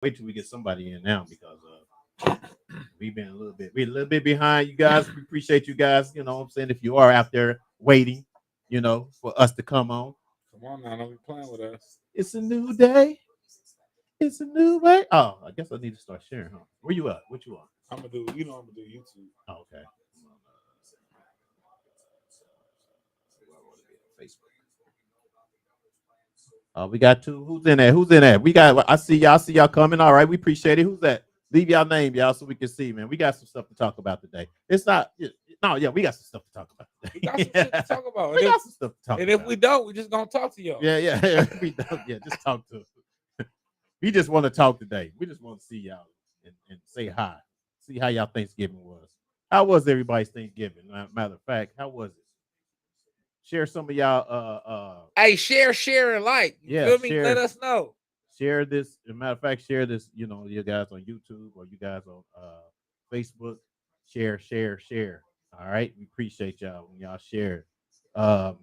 wait till we get somebody in now because we're a little bit behind you guys. We appreciate you guys. You know what I'm saying? If you are out there waiting, for us to come on. Come on now, don't be playing with us. It's a new day. It's a new way. Oh, I guess I need to start sharing, huh? Where you at? What you on? I'm gonna do. You know, I'm gonna do YouTube. Oh, okay. Facebook. We got two. Who's in there? Who's in there? We got. I see y'all. See y'all coming. All right. We appreciate it. Who's that? Leave y'all name, y'all, so we can see, man. We got some stuff to talk about today. It's not. No, yeah, we got some stuff to talk about We today. got some shit to talk about. We got some stuff to talk And about. if we don't, we just gonna talk to y'all. Yeah. We don't. Yeah, just talk to us. We just want to talk today. We just want to see y'all and say hi. See how y'all Thanksgiving was. How was everybody's Thanksgiving? Matter of fact, how was it? Share some of y'all. Hey, share, and like. You feel me? Share. Let us know. Share this. As a matter of fact, share this. You guys on YouTube or you guys on Facebook. Share. All right, we appreciate y'all when y'all share. Um,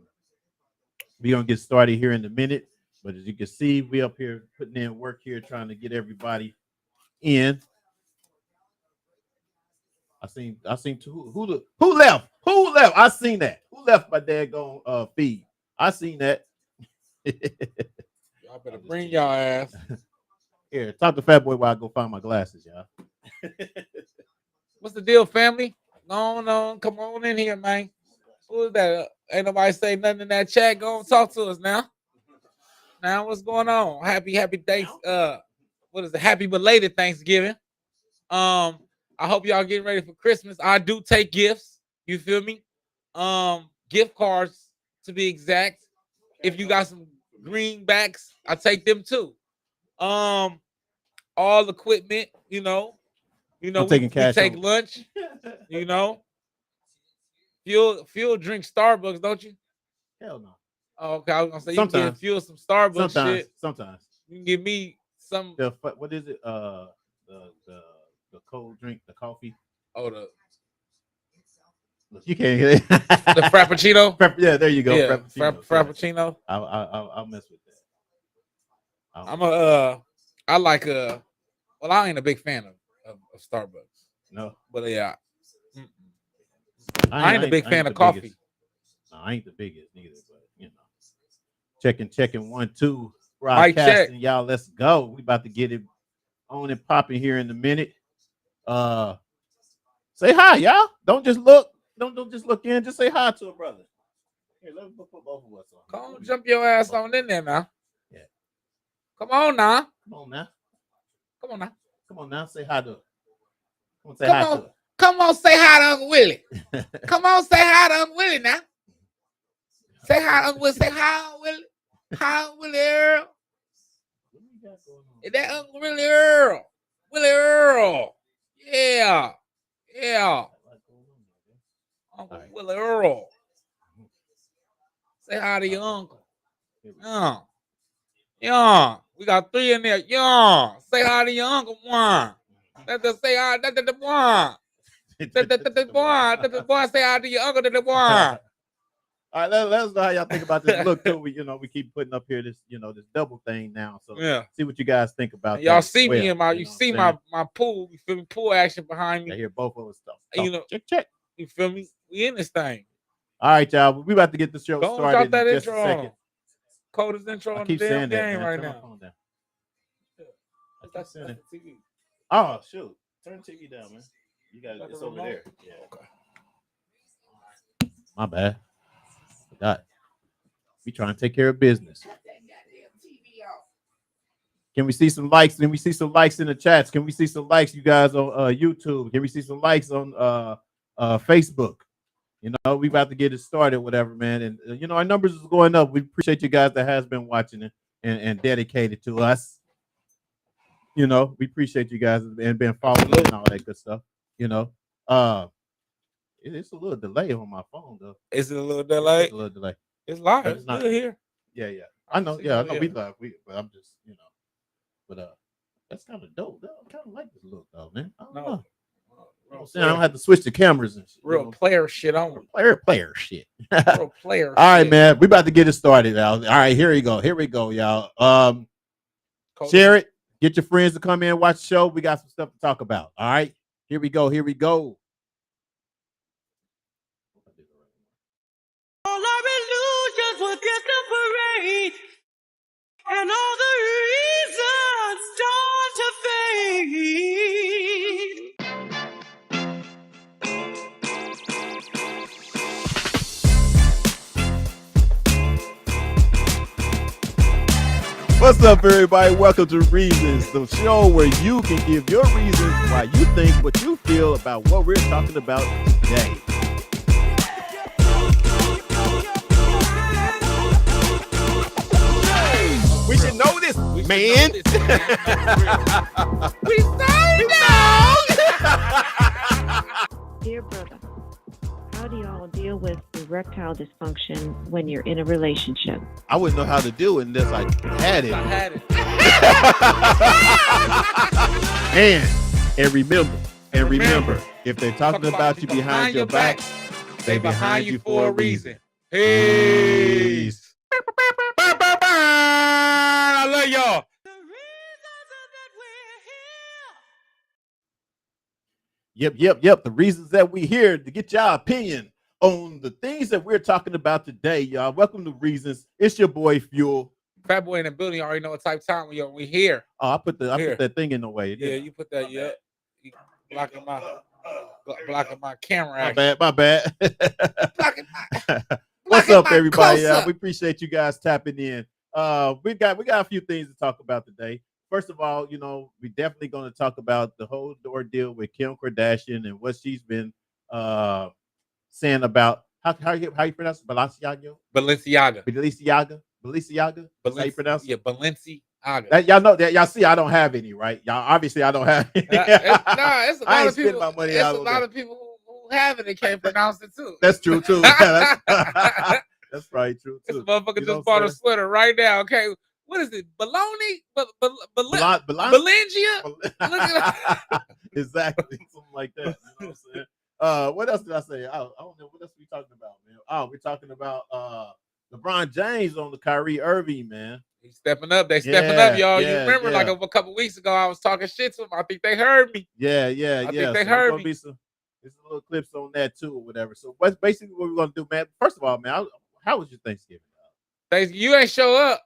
we gonna get started here in a minute, but as you can see, we up here putting in work here, trying to get everybody in. I seen two. Who left? Who left? I seen that. Who left my daggone feed? I seen that. Y'all better bring y'all ass. Here, talk to Fat Boy while I go find my glasses, y'all. What's the deal, family? No, come on in here, man. Who is that? Ain't nobody say nothing in that chat. Go and talk to us now. Now, what's going on? Happy thanks. What is it? Happy belated Thanksgiving. I hope y'all getting ready for Christmas. I do take gifts. You feel me? Gift cards to be exact. If you got some greenbacks, I take them too. All equipment, I'm we taking cash take on. lunch, Fuel drink Starbucks, don't you? Hell no. Oh, okay, I was gonna say you can Sometimes. get fuel some Starbucks shit. Sometimes. You can give me some. What is it? The cold drink, the coffee. Oh, the You can't get it. the Frappuccino. Yeah, there you go. Yeah, Frappuccino. Frappuccino. I'll mess with that. I like well, I ain't a big fan of Starbucks. No, but yeah, I ain't a big fan of coffee. No, I ain't the biggest neither, but checking 1 2 broadcasting, y'all. Let's go. We about to get it on and popping here in a minute. Say hi, y'all. Don't just look. Don't just look in. Just say hi to a brother. Here, let me put both of us on. Come on, jump your ass on in there now. Yeah. Come on now. Come on now. Come on now. Say hi to her. Come on, say hi to her. Come on, say hi to Uncle Willie. Come on, say hi to Uncle Willie now. Say hi to Uncle Willie. Say hi, Uncle Willie. Hi, Uncle Willie Earl. Is that Uncle Willie Earl? Willie Earl. Yeah. Uncle Willie Earl. Say hi to your uncle. Yeah. We got 3 in there. Yeah. Say hi to your uncle. One. Say hi. The one. The boy. Say hi to your uncle. The one. All right, let us know how y'all think about this look too. We keep putting up here this this double thing now. So yeah, see what you guys think about. Y'all see me in my my pool. You feel me? Pool action behind me. I hear both of us stuff. Check. You feel me? We in this thing. All right, y'all. We about to get the show started. Drop that in just intro a second. Coldest intro in the damn game right now. I keep saying it. TV. Oh shoot! Turn the TV down, man. You guys, it's over there. Yeah. Okay. My bad. Forgot. We trying to take care of business. Can we see some likes? Can we see some likes in the chats? Can we see some likes, you guys, on YouTube? Can we see some likes on Facebook? We about to get it started, whatever, man. And our numbers is going up. We appreciate you guys that has been watching it and dedicated to us. We appreciate you guys and been following and all that good stuff. It's a little delay on my phone though. Is it a little delay? It's a little delay. It's live. It's not good here. Yeah. I know. Yeah, I know. We live. But I'm just, but that's kind of dope. I kind of like this look though, man. I don't know. I don't have to switch the cameras and shit. Real player shit on. Player shit. Real player. All right, man. We about to get it started, y'all. All right, here we go, y'all. Share it. Get your friends to come in and watch the show. We got some stuff to talk about. All right. Here we go. Here we go. All our illusions will disappear, and all the reasons start to fade. What's up, everybody? Welcome to Reasons, the show where you can give your reasons why you think what you feel about what we're talking about today. We should know this, man. We know. Dear brother, how do y'all deal with erectile dysfunction when you're in a relationship? I wouldn't know how to do it unless I had it. And remember, if they're talking about you behind your back, they behind you for a reason. Peace. I love y'all. The reasons that we're here. Yep. The reasons that we're here to get y'all opinion on the things that we're talking about today, y'all. Welcome to Reasons. It's your boy Fuel. Fat boy in the building. You already know what type of time we here. Oh, I put that thing in the way. Yeah, you put that. Yeah, you blocking my camera. My action. bad. Blocking What's up, my everybody? close-up. We appreciate you guys tapping in. We got a few things to talk about today. First of all, we're definitely going to talk about the whole ordeal with Kim Kardashian and what she's been saying about how you pronounce it? Balenciaga. How you pronounce it? Yeah, Balenciaga. Y'all know that. Y'all see, I don't have any, right? Y'all obviously I don't have any. It's a I lot ain't of people. spend my money It's out a on lot that. of people who have it and can't pronounce it too. That's true too. That's probably true This too. motherfucker You know just bought what a I'm sweater right now. Okay, what is it? Baloney? Balenciaga? Exactly, something like that. You know what I'm saying? What else did I say? I don't know. What else we talking about, man? Oh, we're talking about LeBron James on the Kyrie Irving, man. He's stepping up. They stepping up, y'all. You yeah, remember, like yeah. a couple weeks ago, I was talking shit to them. I think they heard me. Yeah. I think they So heard gonna me. be some little clips on that too, or whatever. So what's basically what we're gonna do, man? First of all, man, how was your Thanksgiving? You ain't show up.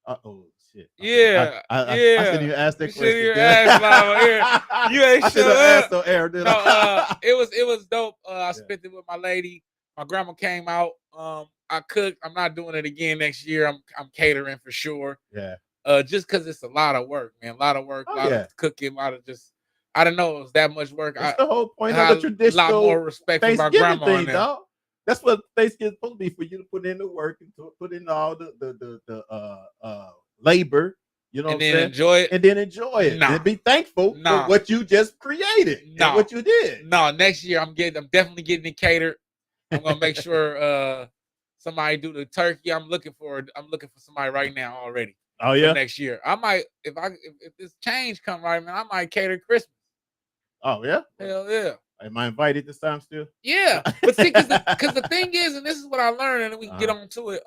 Oh shit. Yeah, I yeah. shouldn't even ask that You question. shouldn't even ask, Mama. You ain't I should have show asked up. on air, did No, I? it was dope. I spent it with my lady. My grandma came out. I cooked. I'm not doing it again next year. I'm catering for sure. Yeah. Just because it's a lot of work, man. A lot of work, Oh, a lot of cooking, a lot of just. I don't know. It was that much work. That's the whole point I of had the traditional a lot more respect for my Thanksgiving grandma thing, now. dog. That's what Thanksgiving's supposed to be, for you to put in the work and to put in all the labor. You know And what I'm then saying? enjoy it. And then enjoy it. Nah. And be thankful Nah. for what you just created Nah. and what you did. No, next year I'm definitely getting it catered. I'm gonna make sure somebody do the turkey. I'm looking for somebody right now already. Oh For yeah. next year. I might if this change come right, man, I might cater Christmas. Oh yeah. Hell yeah. Am I invited this time still? Yeah. But see, cause the thing is, and this is what I learned, and then we can get on to it.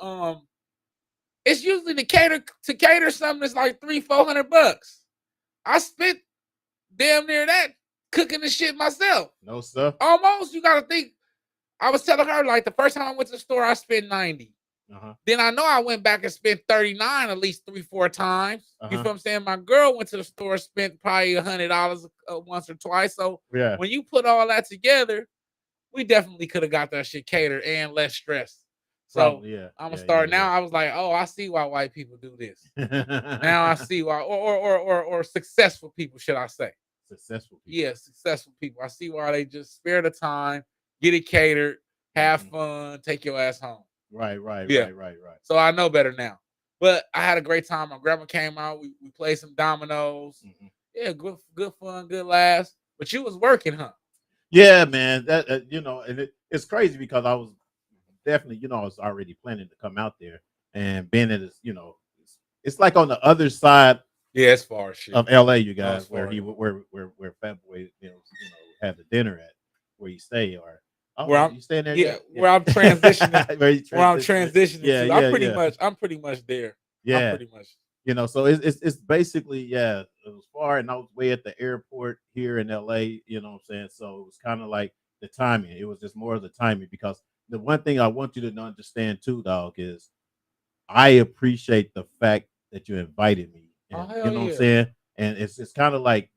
It's usually to cater something that's like $300-400. I spent damn near that cooking the shit myself. No stuff. Almost. You gotta think. I was telling her, like, the first time I went to the store, I spent 90. Then I know I went back and spent 39 at least 3-4 times. You feel what I'm saying? My girl went to the store, spent probably $100 once or twice. So when you put all that together, we definitely could have got that shit catered and less stress. So I'm gonna start now. I was like, oh, I see why white people do this. Now I see why, or successful people, should I say? Successful people. Yeah, successful people. I see why they just spare the time, get it catered, have fun, take your ass home. Right. So I know better now. But I had a great time. My grandma came out. We played some dominoes. Yeah, good fun, good laughs. But you was working, huh? Yeah, man. That and it's crazy because I was definitely, I was already planning to come out there, and being it is, it's like on the other side. Yeah, it's far shit of LA, you guys, where Fat Boy, had the dinner at, where you stay, or where you staying there? Yeah, where I'm transitioning. Where I'm transitioning to. I'm pretty much there. Yeah, I'm pretty much. So it's basically far, and I was way at the airport here in LA. You know what I'm saying? So it was kind of like the timing. It was just more of the timing because the one thing I want you to understand too, dog, is I appreciate the fact that you invited me. And, Oh, you hell know what I'm yeah. saying? And it's kind of like,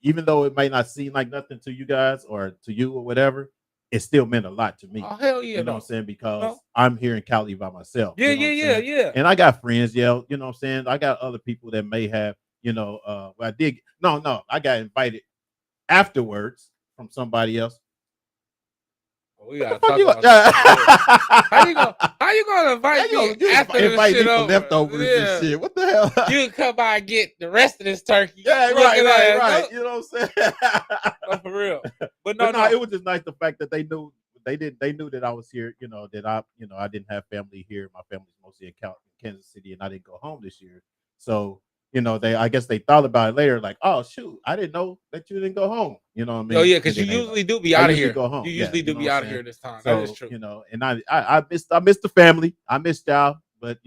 even though it might not seem like nothing to you guys or to you or whatever, it still meant a lot to me. Oh, hell yeah, You know what I'm though. saying? Because No. I'm here in Cali by myself. Yeah, You know what I'm yeah, saying? yeah. And I got friends, yeah. You know what I'm saying? I got other people that may have, well, I did. No, I got invited afterwards from somebody else. Oh, we What the gotta fuck talk you about got? that. How you gonna invite me You after this invite shit me for over? leftovers and Yeah. shit. What the hell? You can come by and get the rest of this turkey. Yeah, Look right. at that. You know what I'm saying? No, for real. But But no, no. it was just nice the fact that they knew that I was here. That I didn't have family here. My family's mostly in Kansas City, and I didn't go home this year. So I guess they thought about it later, like, oh shoot, I didn't know that you didn't go home. You know what I mean? Oh yeah, because And you then usually do be I out of usually here. go home. You Yeah, usually do know be what I'm out of saying? here this time. So, That is true. And I missed the family. I missed y'all, but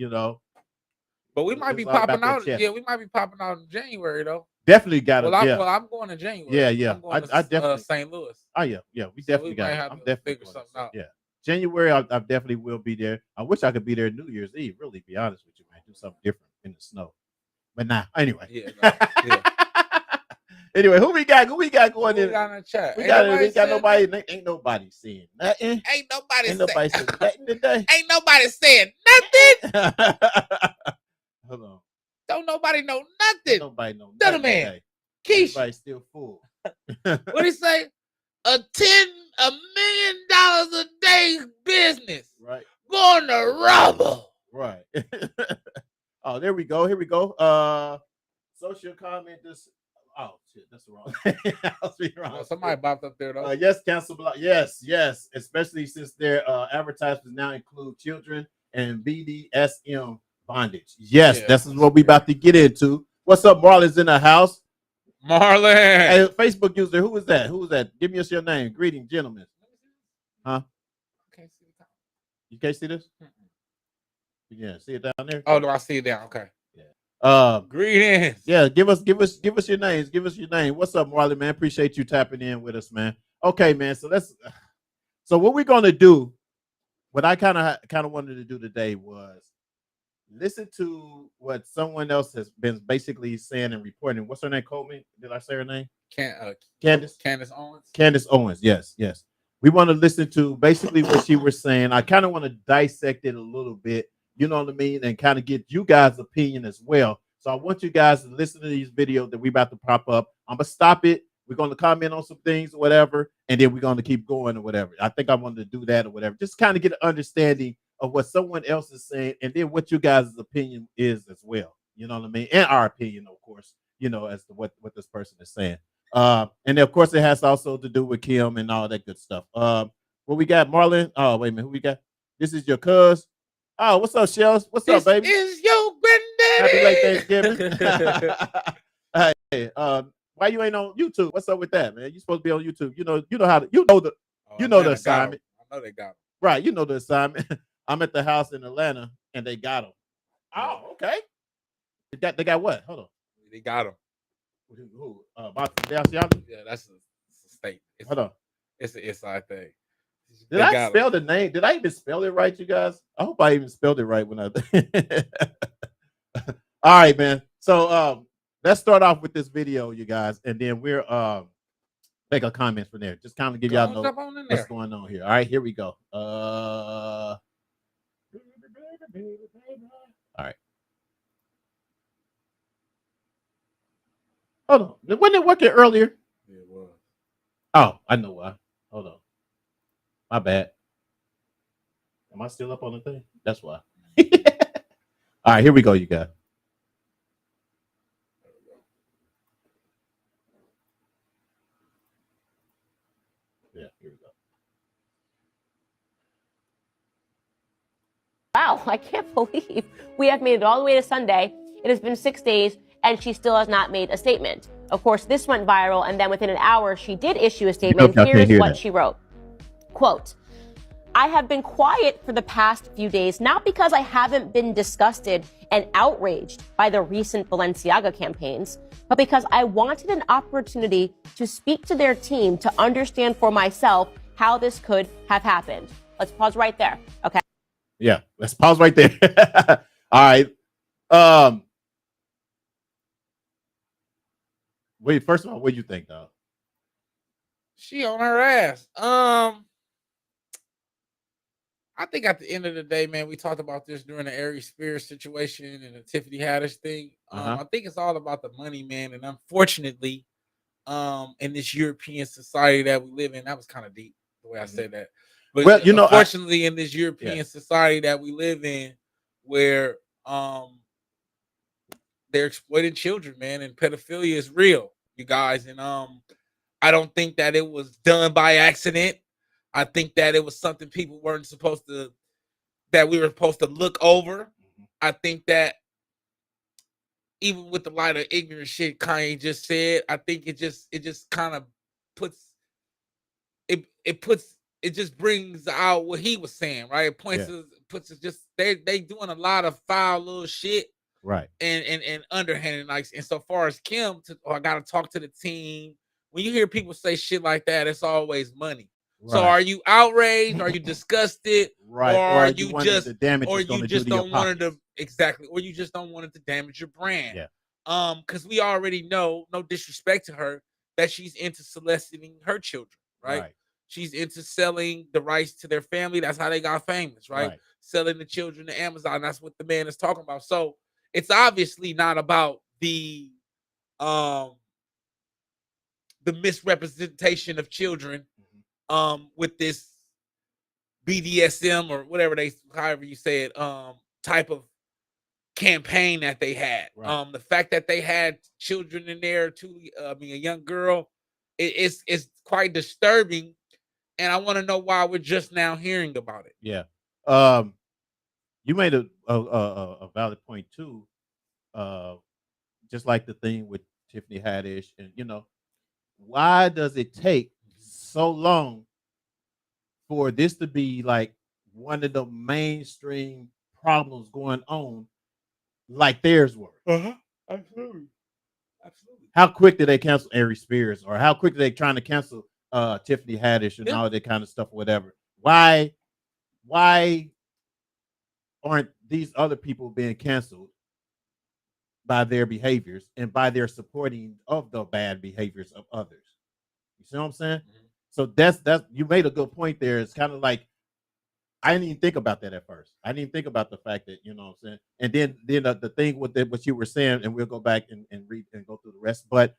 But we it might was be all about popping that out. check. Yeah, we might be popping out in January though. Definitely got it. Well, I'm going in January. Yeah. I'm going to I definitely. St. Louis. Oh yeah, we So definitely we got might it. have I'm to definitely figure going something out. yeah. January, I definitely will be there. I wish I could be there New Year's Eve. Really, be honest with you, man. Do something different in the snow. But nah. Anyway. Yeah. No, yeah. Anyway, who we got? Who we got going Who in? we got in the chat? We got nobody. Ain't nobody saying nothing. Ain't nobody Ain't nobody saying nothing today. Ain't nobody saying nothing. Hold on. Don't nobody know Don't nothing. nobody know Tell nothing the man. today. Keish. Everybody's still full. What he say? $1 million a day business. Right. Going to rubber. Right. Oh, there we go. Here we go. Social comment. Oh shit, that's the wrong. I was being wrong. Oh, somebody bopped up there though. Yes, cancel block. Yes. Especially since their advertisements now include children and BDSM bondage. Yes, this is what we about to get into. What's up, Marlon's in the house. Marlon. Hey, Facebook user, who is that? Who is that? Give me your name. Greetings, gentlemen. Huh? You can't see this? Yeah, see it down there. Oh, no, I see it down. Okay. Greetings. Yeah, give us your names. Give us your name. What's up, Marlon, man? Appreciate you tapping in with us, man. Okay, man. So what we're gonna do, what I kind of wanted to do today was listen to what someone else has been basically saying and reporting. What's her name? Coleman? Did I say her name? Candace Owens. Candace Owens. Yes. We want to listen to basically what she was saying. I kind of want to dissect it a little bit. You know what I mean? And kind of get you guys' opinion as well. So I want you guys to listen to these videos that we about to pop up. I'm going to stop it. We're going to comment on some things or whatever. And then we're going to keep going or whatever. I think I wanted to do that or whatever. Just kind of get an understanding of what someone else is saying. And then what you guys' opinion is as well. You know what I mean? And our opinion, of course, as to what this person is saying. And of course, it has also to do with Kim and all that good stuff. What we got, Marlon? Oh, wait a minute. Who we got? This is your cuz. Oh, what's up, Shells? What's up, baby? This is your granddaddy. Happy late Thanksgiving. Hey, why you ain't on YouTube? What's up with that, man? You supposed to be on YouTube. You know how to, the assignment. I know they got him. Right, you know the assignment. I'm at the house in Atlanta, and they got him. Oh, okay. They got what? Hold on. They got him. Who? Balenciaga? Yeah, that's a state. Hold on. It's an inside thing. Did I spell the name? Did I even spell it right, you guys? I hope I even spelled it right when I. All right, man. So let's start off with this video, you guys, and then we're make a comment from there. Just kind of give y'all know what's going on here. All right, here we go. All right. Hold on. Wasn't it working earlier? Yeah, it was. Oh, I know why. Hold on. My bad. Am I still up on the thing? That's why. All right, here we go, you guys. Yeah, here we go. Wow, I can't believe we have made it all the way to Sunday. It has been 6 days, and she still has not made a statement. Of course, this went viral, and then within an hour, she did issue a statement. Here's what she wrote. Quote, I have been quiet for the past few days, not because I haven't been disgusted and outraged by the recent Balenciaga campaigns, but because I wanted an opportunity to speak to their team to understand for myself how this could have happened. Let's pause right there. Okay. Yeah, let's pause right there. All right. Wait, first of all, what do you think, dog? She on her ass. I think at the end of the day, man, we talked about this during the Aries Spears situation and the Tiffany Haddish thing. I think it's all about the money, man. And unfortunately, in this European society that we live in, that was kind of deep the way I said that. But well, you know, unfortunately, in this European society that we live in, where they're exploiting children, man, and pedophilia is real, you guys. And I don't think that it was done by accident. I think that it was something people weren't supposed to, that we were supposed to look over. I think that even with the light of ignorant shit Kanye just said, I think it just kind of puts it just brings out what he was saying, right? It puts us just they doing a lot of foul little shit, right? And underhanded, like. And so far as Kim, I got to talk to the team. When you hear people say shit like that, it's always money. Right. So are you outraged? Are you disgusted? Right. Or are you just the damage or you just don't want it to exactly, or you just don't want it to damage your brand? Yeah. Because we already know, no disrespect to her, that she's into soliciting her children, right? She's into selling the rights to their family. That's how they got famous, right? Selling the children to Amazon. That's what the man is talking about. So it's obviously not about the misrepresentation of children with this BDSM or whatever however you say it, type of campaign that they had. The fact that they had children in there too, a young girl, it's quite disturbing. And I want to know why we're just now hearing about it. Yeah. You made a valid point too. Just like the thing with Tiffany Haddish, and why does it take so long for this to be like one of the mainstream problems going on, like theirs were? Absolutely. How quick did they cancel Aries Spears, or how quick are they trying to cancel Tiffany Haddish and all that kind of stuff, or whatever? Why aren't these other people being canceled by their behaviors and by their supporting of the bad behaviors of others? You see what I'm saying? So that's you made a good point there. It's kind of like, I didn't even think about that at first. I didn't even think about the fact that, what I'm saying. And then the thing with what you were saying, and we'll go back and read and go through the rest. But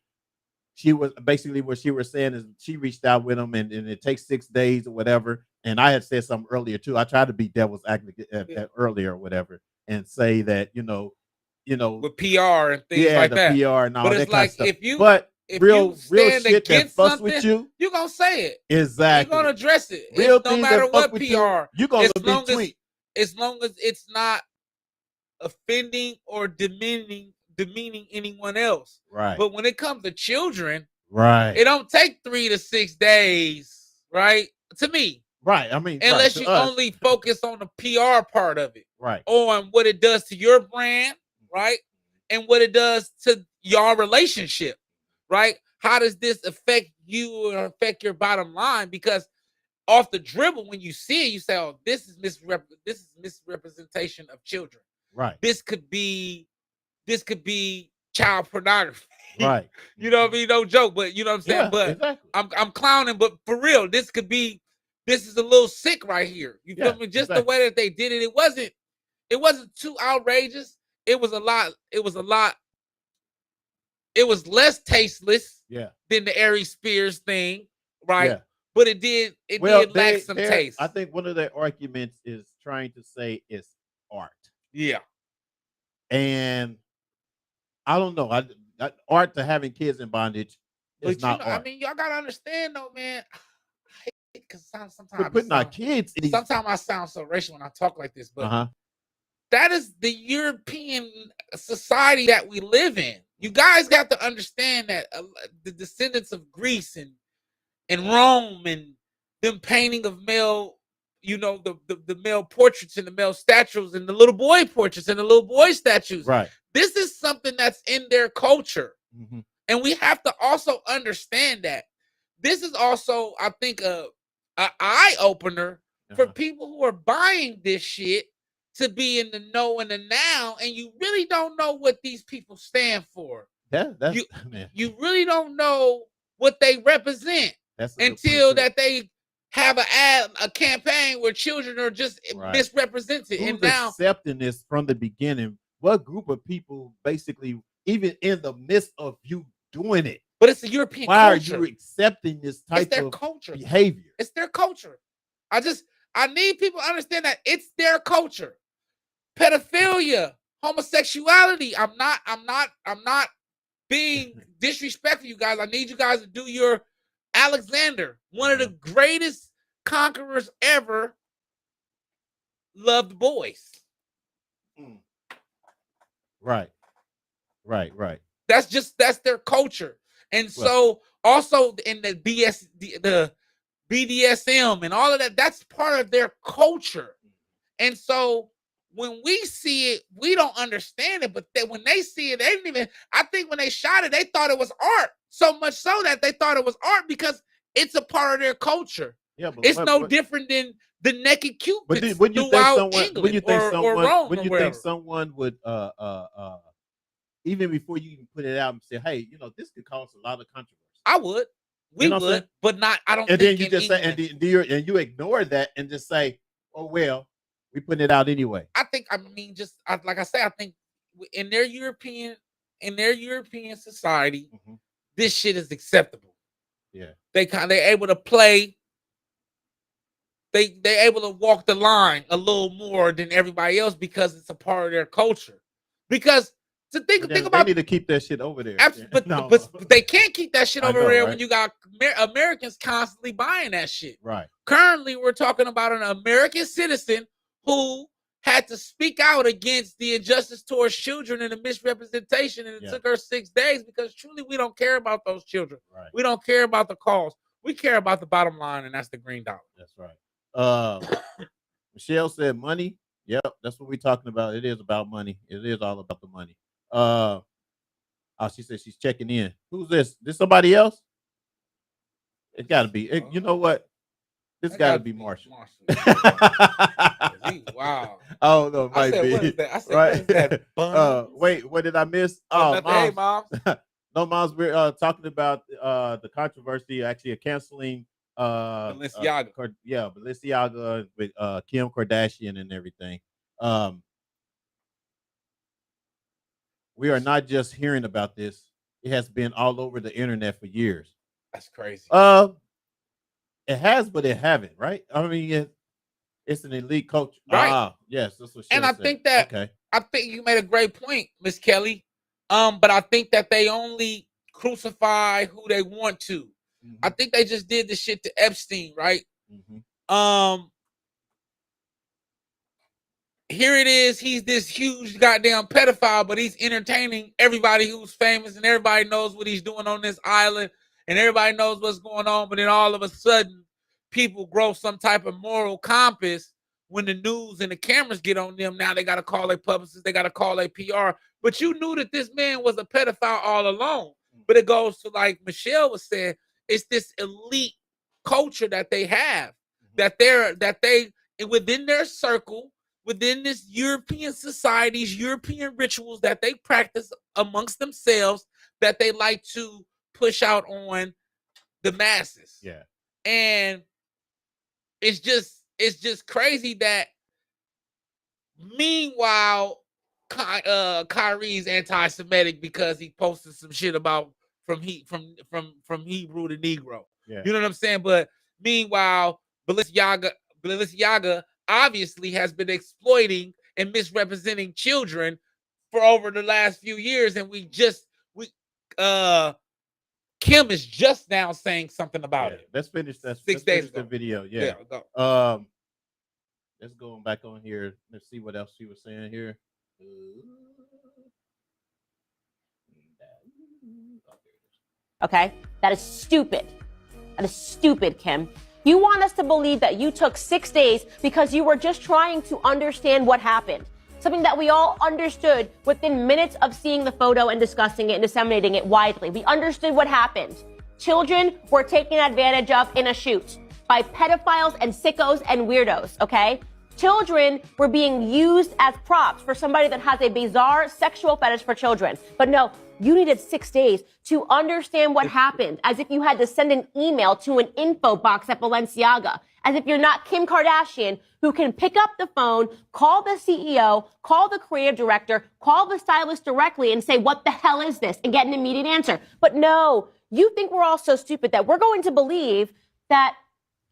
she was basically, what she was saying is, she reached out with him, and it takes 6 days or whatever. And I had said something earlier too. I tried to be devil's advocate earlier or whatever, and say that with PR and things like that. PR and all but that it's kind like of stuff. If real you stand shit that against fuss something, with you, you're gonna say it. Exactly. You're gonna address it. Real no matter what PR. You're gonna be tweet. As long as it's not offending or demeaning anyone else. Right. But when it comes to children, it don't take 3 to 6 days, right? To me. Right. I mean, unless you only focus on the PR part of it. Right. On what it does to your brand, right? And what it does to your relationship, right? How does this affect you or affect your bottom line? Because off the dribble, when you see it, you say, "Oh, this is misrepresentation of children." Right. This could be child pornography. Right. You know what I mean? No joke, but you know what I'm saying? Yeah, but exactly. I'm clowning, but for real, this is a little sick right here. You feel me? Just the way that they did it, it wasn't too outrageous. It was less tasteless than the Aries Spears thing, right? Yeah. But it did lack some taste. I think one of their arguments is trying to say it's art. Yeah. And I don't know. Art to having kids in bondage is not art. I mean, y'all gotta understand though, man. Because sometimes putting our kids. Sometimes I sound so racial when I talk like this, but that is the European society that we live in. You guys got to understand that the descendants of Greece and Rome and them painting of male the male portraits and the male statues and the little boy portraits and the little boy statues. Right. This is something that's in their culture. Mm-hmm. And we have to also understand that this is also, I think, a eye opener for people who are buying this shit to be in the know and the now, and you really don't know what these people stand for. Yeah, that's you really don't know what they represent until that they have a campaign where children are just misrepresented. Who's and now accepting this from the beginning? What group of people basically, even in the midst of you doing it? But it's a European Why culture. are you accepting this type of culture. behavior? It's their culture. I need people to understand that it's their culture. Pedophilia, homosexuality. I'm not being disrespectful, you guys. I need you guys to do your Alexander, one of the greatest conquerors ever, loved boys. Right. That's their culture. And so also in the BDSM and all of that, that's part of their culture. And so when we see it, we don't understand it. But when they see it, they didn't even, I think when they shot it, they thought it was art. So much so that they thought it was art because it's a part of their culture. Yeah, but it's no different than the naked Cupids when you throughout think England when you think someone would even before you even put it out and say, hey, this could cause a lot of controversy. I would. We would, but not. I don't. And think then you just say, and you ignore that and just say, "Oh well, we putting it out anyway." I think. I mean, like I say, I think in their European society, this shit is acceptable. Yeah, they're able to play. They're able to walk the line a little more than everybody else because it's a part of their culture. Because to think about, they need to keep that shit over there. Absolutely, but they can't keep that shit over there when you got Americans constantly buying that shit. Right. Currently, we're talking about an American citizen who had to speak out against the injustice towards children and the misrepresentation, and it took her 6 days because truly we don't care about those children. Right. We don't care about the cause. We care about the bottom line, and that's the green dollar. That's right. Michelle said money. Yep, that's what we're talking about. It is about money. It is all about the money. She said she's checking in. Who's this? This somebody else? It gotta be. You know what? This gotta be Marshall. Wow. Oh no, it might be. What is that? I said, right? What is that? Wait, what did I miss? Oh, hey, Mom. No, Moms, we're talking about the controversy actually of canceling Balenciaga. Balenciaga with Kim Kardashian and everything. We are not just hearing about this. It has been all over the internet for years. That's crazy. It has, but it haven't, right? I mean, it's an elite culture. Right. Yes, that's what she said. And I think that I think you made a great point, Miss Kelly. But I think that they only crucify who they want to. Mm-hmm. I think they just did the shit to Epstein, right? Mm-hmm. Here it is. He's this huge goddamn pedophile, but he's entertaining everybody who's famous, and everybody knows what he's doing on this island, and everybody knows what's going on. But then all of a sudden, people grow some type of moral compass when the news and the cameras get on them. Now they got to call their publicists, they got to call their PR. But you knew that this man was a pedophile all along. But it goes to, like Michelle was saying, it's this elite culture that they have, that they within their circle, within this European societies, European rituals that they practice amongst themselves, that they like to push out on the masses. Yeah. And it's just crazy that meanwhile, Kyrie's anti-Semitic because he posted some shit about from Hebrew to Negro. Yeah. You know what I'm saying? But meanwhile, Balenciaga obviously has been exploiting and misrepresenting children for over the last few years, and Kim is just now saying something about it. Let's finish that. 6 days ago. The video. Yeah. Go. Let's go back on here. Let's see what else she was saying here. Okay, that is stupid. That is stupid, Kim. You want us to believe that you took 6 days because you were just trying to understand what happened. Something that we all understood within minutes of seeing the photo and discussing it and disseminating it widely. We understood what happened. Children were taken advantage of in a shoot by pedophiles and sickos and weirdos, okay? Children were being used as props for somebody that has a bizarre sexual fetish for children. But no, you needed 6 days to understand what happened, as if you had to send an email to an info box at Balenciaga, as if you're not Kim Kardashian, who can pick up the phone, call the CEO, call the creative director, call the stylist directly and say, what the hell is this? And get an immediate answer. But no, you think we're all so stupid that we're going to believe that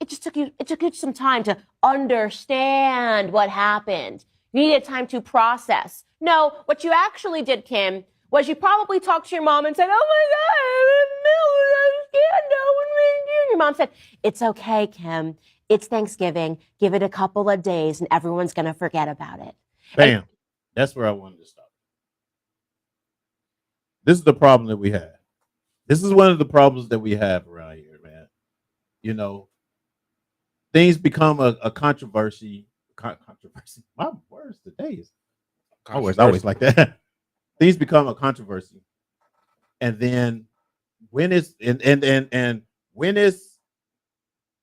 it took you some time to understand what happened. You needed time to process. No, what you actually did, Kim, was you probably talked to your mom and said, oh my God, I'm scandal. Your mom said, it's okay, Kim. It's Thanksgiving. Give it a couple of days and everyone's going to forget about it. Bam. That's where I wanted to stop. This is the problem that we have. This is one of the problems that we have around here, man. You know, things become a controversy. Controversy. My words today is my words always like that. Things become a controversy, and then when it's and when it's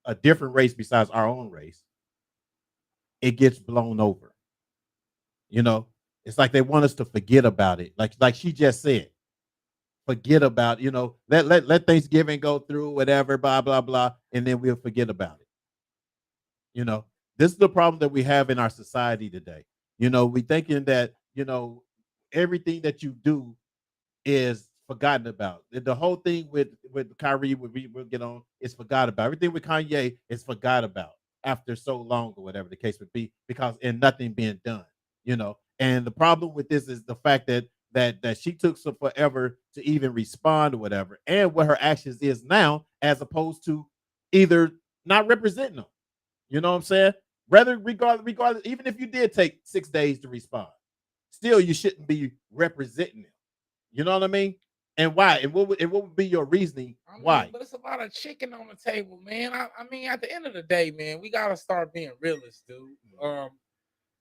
a different race besides our own race, it gets blown over. You know, it's like they want us to forget about it. Like she just said, forget about, you know, let Thanksgiving go through, whatever, blah blah blah, and then we'll forget about it. You know, this is the problem that we have in our society today. You know, we thinking that, you know, everything that you do is forgotten about. The whole thing with Kyrie, we'll get on, is forgot about. Everything with Kanye is forgot about after so long, or whatever the case would be, because and nothing being done. You know, and the problem with this is the fact that she took so forever to even respond or whatever, and what her actions is now, as opposed to either not representing them. You know what I'm saying? Regardless, even if you did take 6 days to respond, still you shouldn't be representing them. You know what I mean? And why? And what would be your reasoning? Why? But it's a lot of chicken on the table, man. I mean, at the end of the day, man, we gotta start being realists, dude.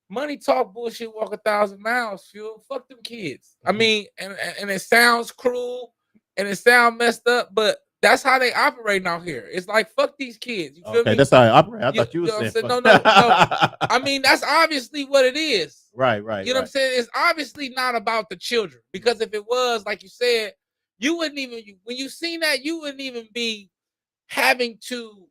Money talk, bullshit walk 1,000 miles. Fuel, fuck them kids. I mean, and it sounds cruel and it sounds messed up, but that's how they operate out here. It's like, fuck these kids. You feel me? That's how I operate. I thought you were saying no. I mean, that's obviously what it is. Right. You know what I'm saying? It's obviously not about the children, because if it was, like you said, you wouldn't even, when you seen that, you wouldn't even be having to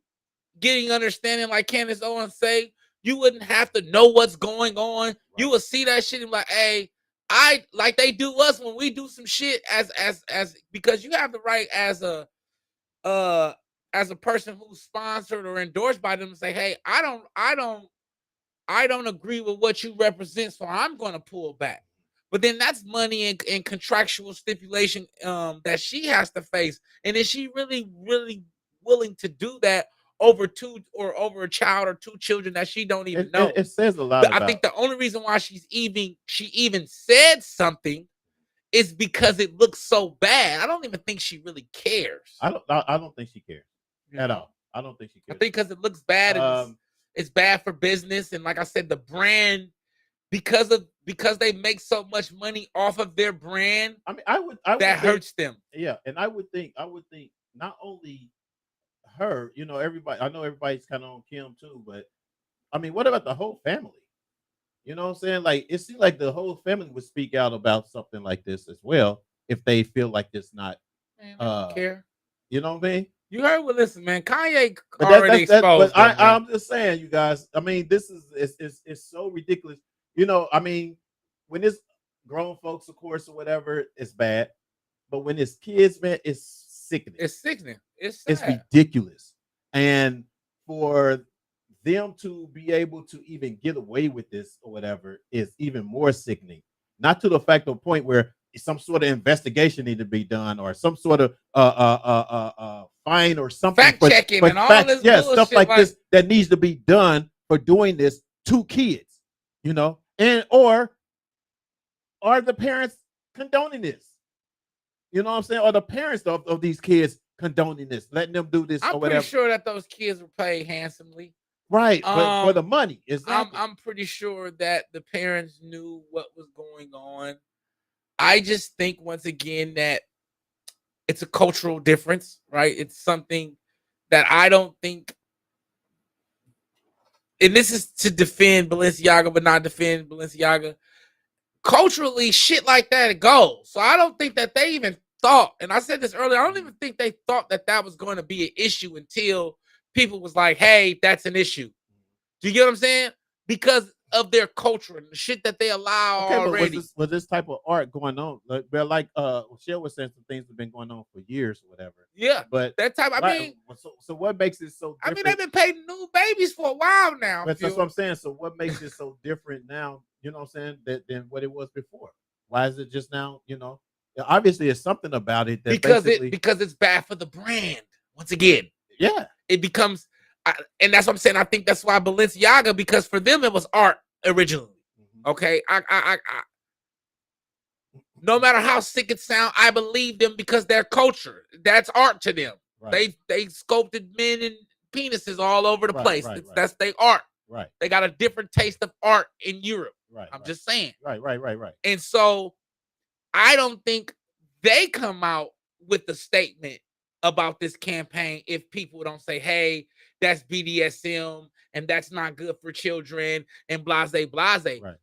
getting understanding, like Candace Owens say. You wouldn't have to know what's going on. Right. You would see that shit and be like, hey, I like they do us when we do some shit as because you have the right as a person who's sponsored or endorsed by them to say, hey, I don't agree with what you represent, so I'm gonna pull back. But then that's money and contractual stipulation that she has to face. And is she really, really willing to do that over a child or two children that she don't even know? It says a lot. I think the only reason why she even said something is because it looks so bad. I don't even think she really cares. I don't think she cares at all. I don't think she cares. I think because it looks bad, it's bad for business, and like I said, the brand, because they make so much money off of their brand. I mean, I would that hurts them. Yeah, and I would think not only her, you know, everybody. I know everybody's kind of on Kim too, but I mean, what about the whole family? You know what I'm saying? Like, it seems like the whole family would speak out about something like this as well if they feel like it's not. Man, I don't care. You know what I mean? You heard what? Listen, man, Kanye already exposed. But I'm just saying, you guys. I mean, this is it's so ridiculous. You know, I mean, when it's grown folks, of course, or whatever, it's bad. But when it's kids, man, it's sickening. It's sickening. It's ridiculous. And for them to be able to even get away with this or whatever is even more sickening. Not to the fact of point where some sort of investigation need to be done, or some sort of fine or something. Fact checking and all this bullshit, stuff like this that needs to be done for doing this to kids, you know, and or are the parents condoning this? You know what I'm saying? Or the parents of these kids condoning this, letting them do this I'm or pretty whatever. sure that those kids were paid handsomely. Right, but for the money, exactly. I'm pretty sure that the parents knew what was going on. I just think once again that it's a cultural difference, right? It's something that I don't think, and this is to defend Balenciaga, but not defend Balenciaga. Culturally, shit like that it goes. So I don't think that they even thought, and I said this earlier, I don't even think they thought that that was going to be an issue until people was like, hey, that's an issue. Do you get what I'm saying? Because of their culture and the shit that they allow Okay, already. but was this type of art going on? Like Shell was saying, some things have been going on for years or whatever. Yeah, But that type. I mean, so what makes it so I different? mean, they've been painting new babies for a while now. But that's what I'm saying. So what makes it so different now? You know what I'm saying? Than what it was before. Why is it just now? You know, obviously it's something about it that because basically, because it's bad for the brand. Once again, yeah, it becomes, and that's what I'm saying. I think that's why Balenciaga, because for them it was art originally. Okay, I no matter how sick it sounds, I believe them because their culture, that's art to them. Right. They sculpted men and penises all over the place. That's their art. Right. They got a different taste of art in Europe. Right. I'm just saying. Right. And so I don't think they come out with a statement about this campaign if people don't say, hey, that's BDSM and that's not good for children and blase,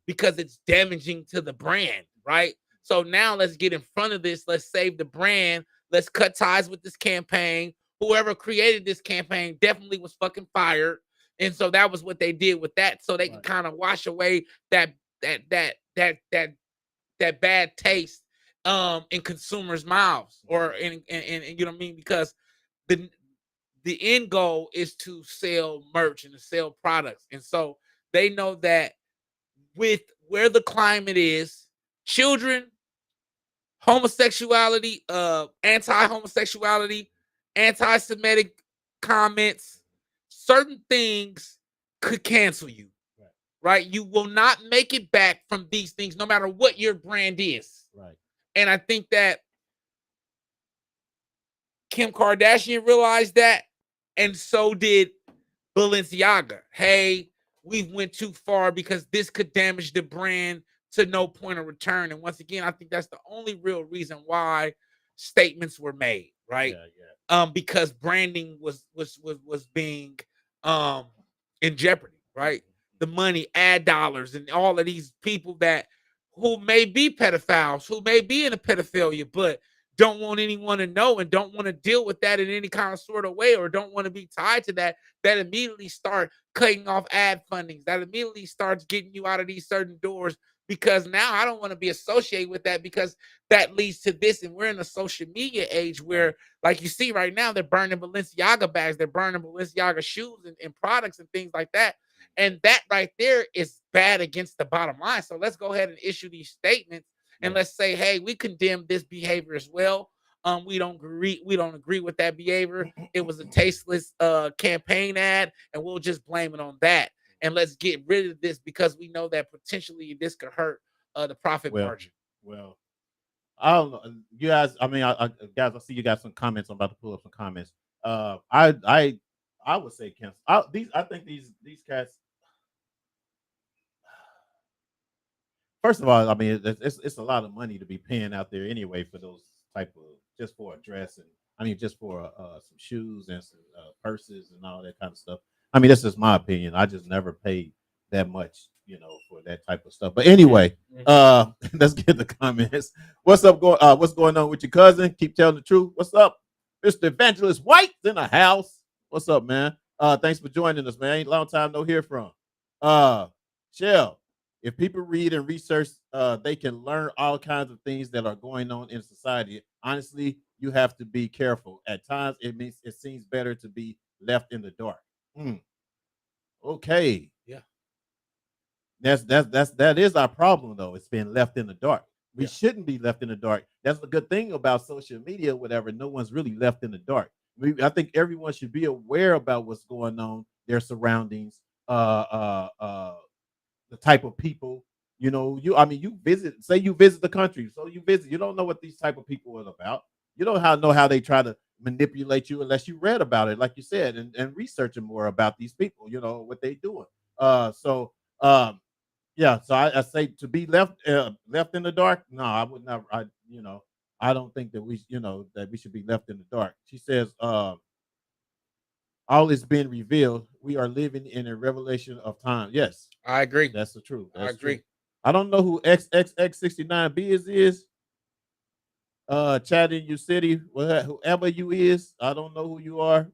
because it's damaging to the brand, right? So now let's get in front of this. Let's save the brand. Let's cut ties with this campaign. Whoever created this campaign definitely was fucking fired. And so that was what they did with that. So they can kind of wash away that bad taste in consumers' mouths, or in you know what I mean? Because the end goal is to sell merch and to sell products. And so they know that with where the climate is, children, homosexuality, anti-homosexuality, anti-Semitic comments, certain things could cancel you. Right? You will not make it back from these things, no matter what your brand is. Right. And I think that Kim Kardashian realized that, and so did Balenciaga. Hey, we went too far because this could damage the brand to no point of return. And once again, I think that's the only real reason why statements were made, right? Because branding was being in jeopardy, right? The money, ad dollars, and all of these people who may be pedophiles, who may be in a pedophilia, but don't want anyone to know and don't want to deal with that in any kind of sort of way, or don't want to be tied to that immediately start cutting off ad fundings, that immediately starts getting you out of these certain doors, because now I don't want to be associated with that, because that leads to this. And we're in a social media age where, like you see right now, they're burning Balenciaga bags, they're burning Balenciaga shoes and products and things like that. And that right there is bad against the bottom line. So let's go ahead and issue these statements, and let's say, hey, we condemn this behavior as well. We don't agree with that behavior. It was a tasteless campaign ad, and we'll just blame it on that. And let's get rid of this, because we know that potentially this could hurt the profit margin. Well, I don't know, you guys. I mean, guys, I see you got some comments. I'm about to pull up some comments. I would say cancel. I think these cats. First of all, I mean, it's a lot of money to be paying out there anyway for those type of, just for a dress, and I mean just for some shoes and some purses and all that kind of stuff. I mean, this is my opinion. I just never paid that much, for that type of stuff. But anyway, let's get the comments. What's up? What's going on with your cousin? Keep telling the truth. What's up, Mr. Evangelist White's in the house? What's up, man? Thanks for joining us, man. Ain't long time no hear from. Shell. If people read and research, they can learn all kinds of things that are going on in society. Honestly, you have to be careful. At times, it seems better to be left in the dark. Okay. Yeah. That is our problem, though. It's being left in the dark. We shouldn't be left in the dark. That's the good thing about social media, whatever. No one's really left in the dark. I think everyone should be aware about what's going on, their surroundings, the type of people, you visit, say you visit the country. So you don't know what these type of people are about. You don't know how they try to manipulate you unless you read about it, like you said, and researching more about these people, what they doing. So yeah, so I say to be left in the dark. No, I would not. I don't think that we should be left in the dark. She says, all is being revealed. We are living in a revelation of time. Yes, I agree. that's the truth. I That's agree. true. I don't know who XXX69B is. Chat in your city, whoever you is. I don't know who you are.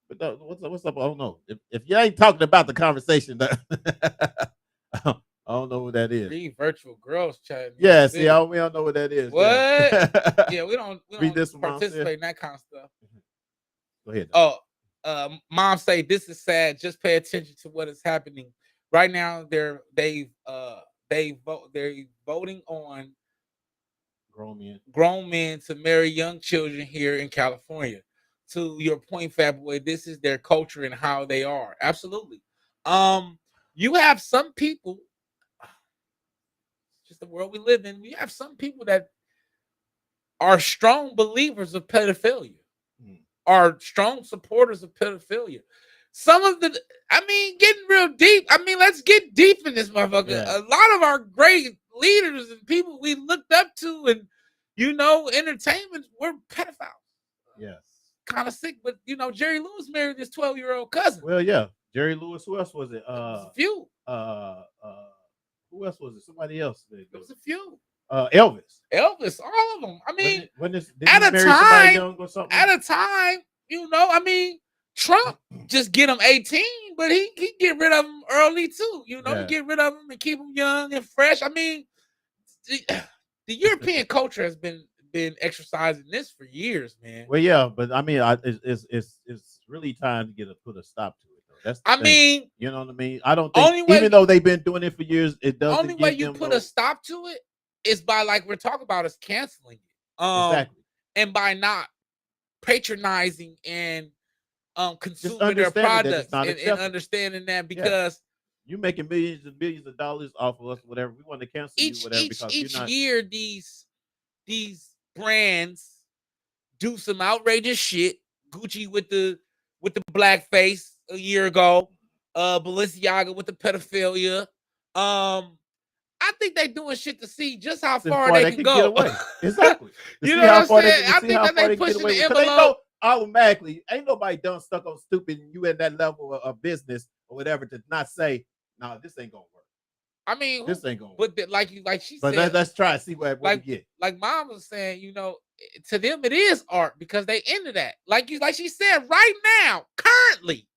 But what's up? I don't know. If you ain't talking about the conversation, I don't know who that is. Read virtual girls chat. Yeah, see, we don't know what that is. What? Yeah, Yeah, we don't Read this one, Mom participate said. in that kind of stuff. Go ahead. Oh, Mom say this is sad. Just pay attention to what is happening right now. They're voting on grown men to marry young children here in California. To your point, Fat Boy, this is their culture and how they are. Absolutely. You have some people, just the world we live in. You have some people that are strong believers of pedophilia, are strong supporters of pedophilia. Some of the, getting real deep. Let's get deep in this motherfucker. Yeah. A lot of our great leaders and people we looked up to and, entertainment were pedophiles. Yes. Kind of sick, but, Jerry Lewis married his 12-year-old cousin. Well, yeah. Jerry Lewis. Who else was it? A few. Who else was it? Somebody else. It was a few. Elvis. Elvis, all of them. At a time, Trump just get him 18, but he get rid of them early too. Get rid of them and keep them young and fresh. The European culture has been exercising this for years, man. Well, yeah, but it's really time to put a stop to it. Though. That's you know what I mean. I don't think even though they've been doing it for years, it doesn't. Only way you put a stop to it is by, like we're talking about, is canceling it. Exactly. And by not patronizing and consuming their products and understanding that, because you're making millions and billions of dollars off of us, whatever. We want to cancel you, whatever. Because each year these brands do some outrageous shit. Gucci with the blackface a year ago. Balenciaga with the pedophilia. I think they're doing shit to see just how far they can go. Get away. Exactly. You know what I'm saying? I think that they pushing the envelope. Automatically, ain't nobody done stuck on stupid. You at that level of business or whatever to not say, no, this ain't gonna work. This ain't gonna work. But like she said, let's try and see what we get. Like Mom was saying, to them it is art because they into that. Like she said, right now, currently,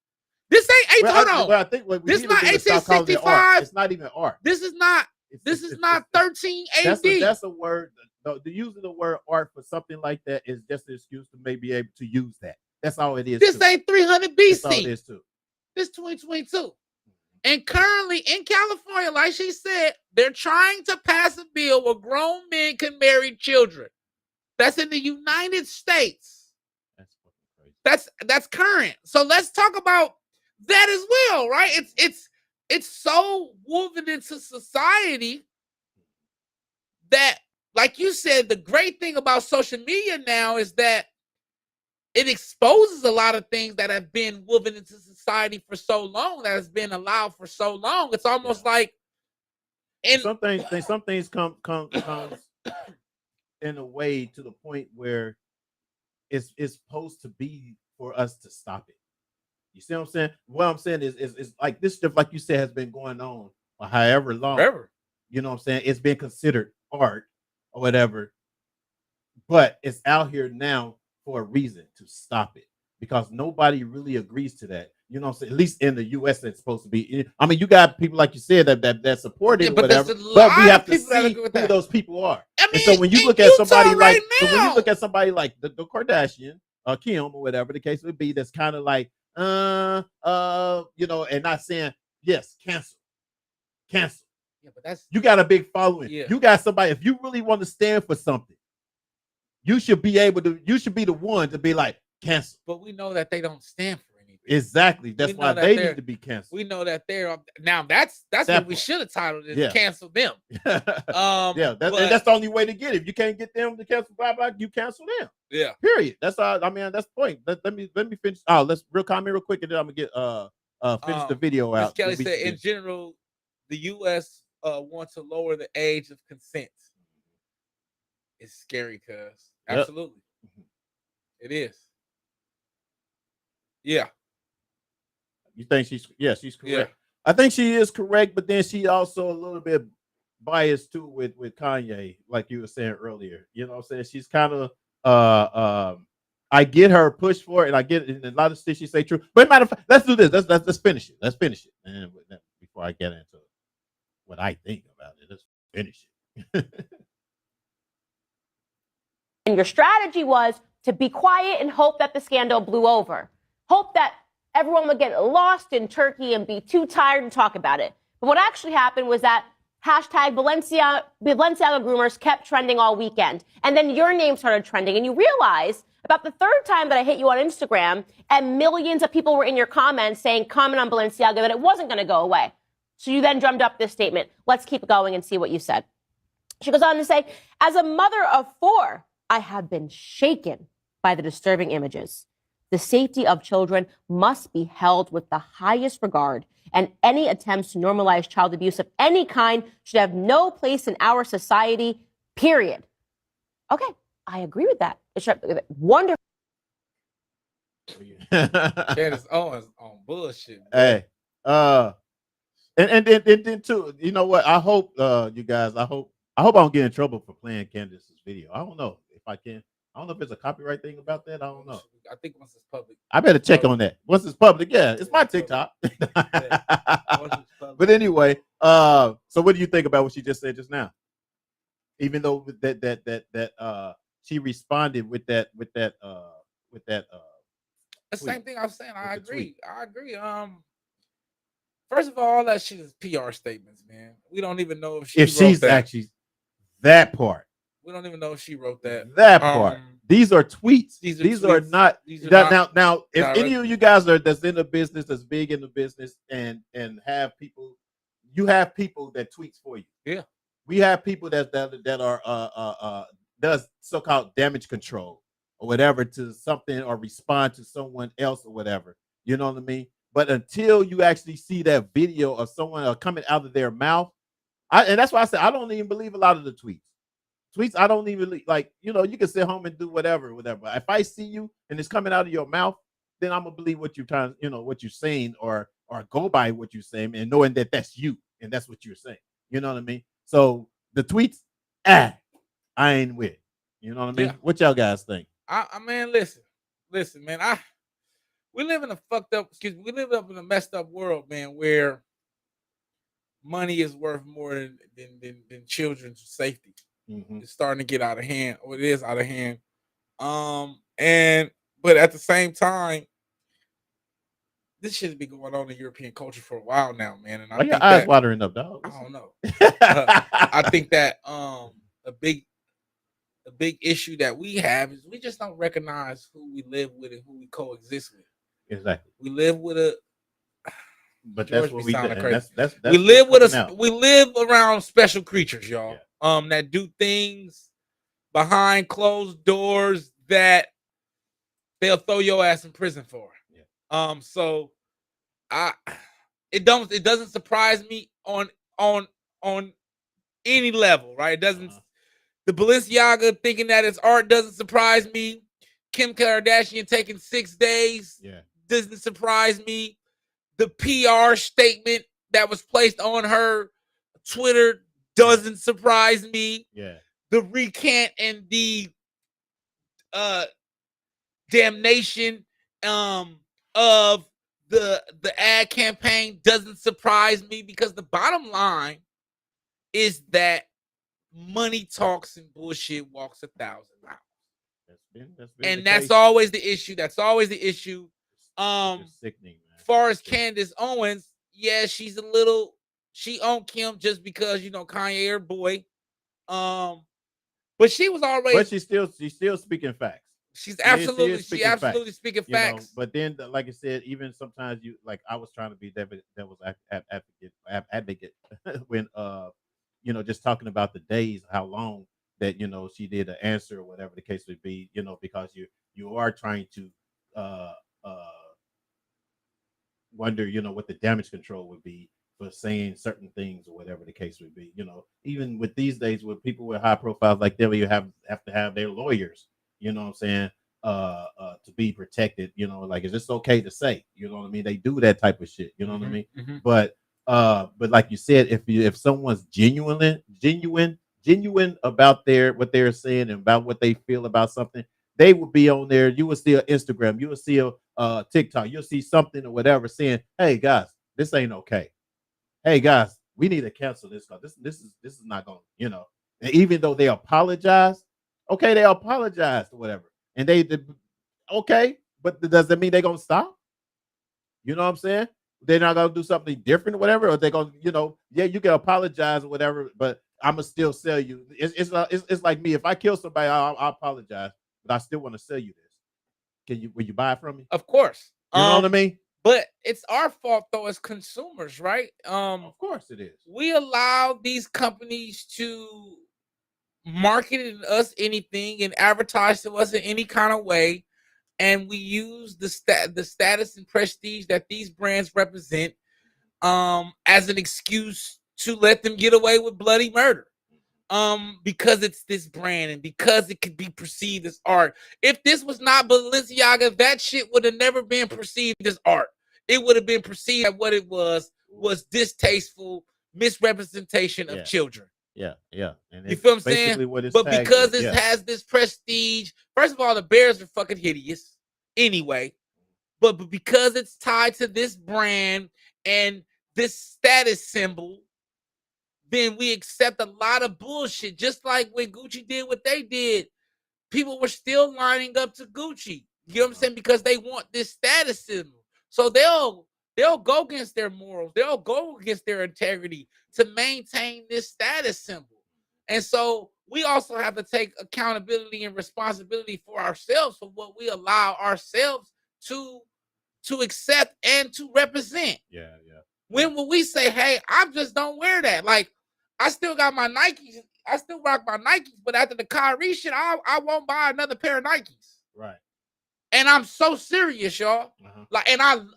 this ain't. Hold on. Well, I think this is not 1865. It's not even art. This is not. This is not 13 AD. That's a word. The using the word art for something like that is just an excuse to maybe be able to use that. That's all it is. This ain't 300 BC. That's all it is too. This 2022. And currently in California, like she said, they're trying to pass a bill where grown men can marry children. That's in the United States. That's fucking crazy. That's current. So let's talk about that as well, right? It's so woven into society that, like you said, the great thing about social media now is that it exposes a lot of things that have been woven into society for so long, that has been allowed for so long. It's almost like, and some things come in a way to the point where it's supposed to be for us to stop it. You see what I'm saying? What I'm saying is like this stuff, like you said, has been going on for however long. Forever. You know what I'm saying? It's been considered art or whatever, but it's out here now for a reason to stop it, because nobody really agrees to that. You know what I'm saying? At least in the US, it's supposed to be. You got people, like you said, that support it, or whatever. But we have to see who those people are. And so when you look at somebody like, the Kardashian, Kim, or whatever the case would be, that's kind of like, and not saying yes, cancel. Yeah, but you got a big following. Yeah. You got somebody. If you really want to stand for something, you should be able to. You should be the one to be like, cancel. But we know that they don't stand for anything. Exactly. That's why they need to be canceled. We know that they're now. That's what we should have titled it. Cancel them. That's the only way to get it. If you can't get them to cancel, blah blah, you cancel them. Yeah. Period. That's all. I mean, that's the point. Let me finish. Oh, let's real comment real quick, and then I'm gonna get finish the video Miss out. Kelly Then we said, can in general, the U.S. Wants to lower the age of consent. It's scary, cuz. Yep. Absolutely. It is. Yeah. You think she's she's correct. Yeah. I think she is correct, but then she also a little bit biased too with Kanye, like you were saying earlier. You know what I'm saying? She's kind of I get her push for it, and I get it, and a lot of things she say true. But matter of fact, let's do this. Let's finish it. Let's finish it. And before I get into what I think about it, let's finish it. And your strategy was to be quiet and hope that the scandal blew over. Hope that everyone would get lost in Turkey and be too tired to talk about it. But what actually happened was that hashtag Balenciaga groomers kept trending all weekend. And then your name started trending. And you realize about the third time that I hit you on Instagram and millions of people were in your comments saying, comment on Balenciaga, that it wasn't going to go away. So you then drummed up this statement. Let's keep going and see what you said. She goes on to say, as a mother of 4, I have been shaken by the disturbing images. The safety of children must be held with the highest regard, and any attempts to normalize child abuse of any kind should have no place in our society, period. Okay, I agree with that. It's wonderful. Candace Owens on bullshit. Bro. Hey, and then too, you know what? I hope you guys, I hope I don't get in trouble for playing Candace's video. I don't know if I can. I don't know if there's a copyright thing about that. I don't know. I think once it's public. I better check on that. Once it's public, yeah, it's my TikTok. But anyway, so what do you think about what she just said just now? Even though that she responded with that the same thing I was saying. I agree. First of all, that shit is PR statements, man. We don't even know if she's actually that part. We don't even know if she wrote that. That part. These are tweets. These are not. Now, if any of you guys that's in the business, that's big in the business, and have people, you have people that tweets for you. Yeah. We have people that are does so-called damage control or whatever to something or respond to someone else or whatever. You know what I mean? But until you actually see that video of someone coming out of their mouth, and that's why I said I don't even believe a lot of the tweets. I don't even like, you know, you can sit home and do whatever. But if I see you and it's coming out of your mouth, then I'm gonna believe what you're trying, you know, what you're saying, or go by what you're saying, and knowing that that's you and that's what you're saying. You know what I mean? So the tweets, I ain't with. You know what I mean? Yeah. What y'all guys think? I mean, listen, man. We live in a messed up world, man, where money is worth more than children's safety. Mm-hmm. It's starting to get out of hand, or it is out of hand. But at the same time, this shit has been going on in European culture for a while now, man. And I think your eyes watering up, dog. I don't know. I think that a big issue that we have is we just don't recognize who we live with and who we coexist with. Exactly. We live with a. But that's what we do. That's we live with we live around special creatures, y'all. Yeah. That do things behind closed doors that they'll throw your ass in prison for. Yeah. So it doesn't surprise me on any level, right? It doesn't. The Balenciaga thinking that it's art doesn't surprise me. Kim Kardashian taking 6 days doesn't surprise me. The PR statement that was placed on her Twitter doesn't surprise me. Yeah. The recant and the damnation of the ad campaign doesn't surprise me, because the bottom line is that money talks and bullshit walks 1,000 miles. That's been that's always the issue. That's always the issue. Sickening, man. As far as Candace Owens, yeah, she owned Kim just because, you know, Kanye her boy. But she was already. But she's still speaking facts. She's absolutely speaking facts. Know, but then, like I said, even sometimes I was trying to be devil's advocate when you know, just talking about the days, how long that she did an answer or whatever the case would be, because you are trying to uh uh wonder, what the damage control would be for saying certain things or whatever the case would be. Even with these days with people with high profiles like them, you have to have their lawyers, what I'm saying, to be protected, like is this okay to say? You know what I mean? They do that type of shit, you know what I mean? But like you said, if someone's genuine about what they're saying and about what they feel about something, they will be on there. You will see an Instagram, you will see a TikTok, you'll see something or whatever saying, "Hey guys, this ain't okay. Hey guys, we need to cancel this because this is not going." And even though they apologize, okay, they apologized or whatever, and they okay, but does that mean they're gonna stop? You know what I'm saying? They're not gonna do something different or whatever, or they're gonna, yeah, you can apologize or whatever, but I'm gonna still sell you. It's like me. If I kill somebody, I'll apologize, but I still want to sell you this. Will you buy it from me? Of course. You know what I mean? But it's our fault though as consumers, right? Of course it is. We allow these companies to market us anything and advertise to us in any kind of way, and we use the status and prestige that these brands represent as an excuse to let them get away with bloody murder. Because it's this brand and because it could be perceived as art. If this was not Balenciaga, that shit would have never been perceived as art. It would have been perceived as what it was distasteful misrepresentation of children. Yeah. And you feel what I'm saying? But because it has this prestige, first of all, the bears are fucking hideous anyway. But because it's tied to this brand and this status symbol, then we accept a lot of bullshit. Just like when Gucci did what they did, people were still lining up to Gucci. You know what I'm saying? Because they want this status symbol. So they'll go against their morals. They'll go against their integrity to maintain this status symbol. And so we also have to take accountability and responsibility for ourselves for what we allow ourselves to accept and to represent. Yeah. When will we say, hey, I just don't wear that? Like, I still got my Nikes. I still rock my Nikes, but after the Kyrie shit, I won't buy another pair of Nikes. Right. And I'm so serious, y'all. Like, and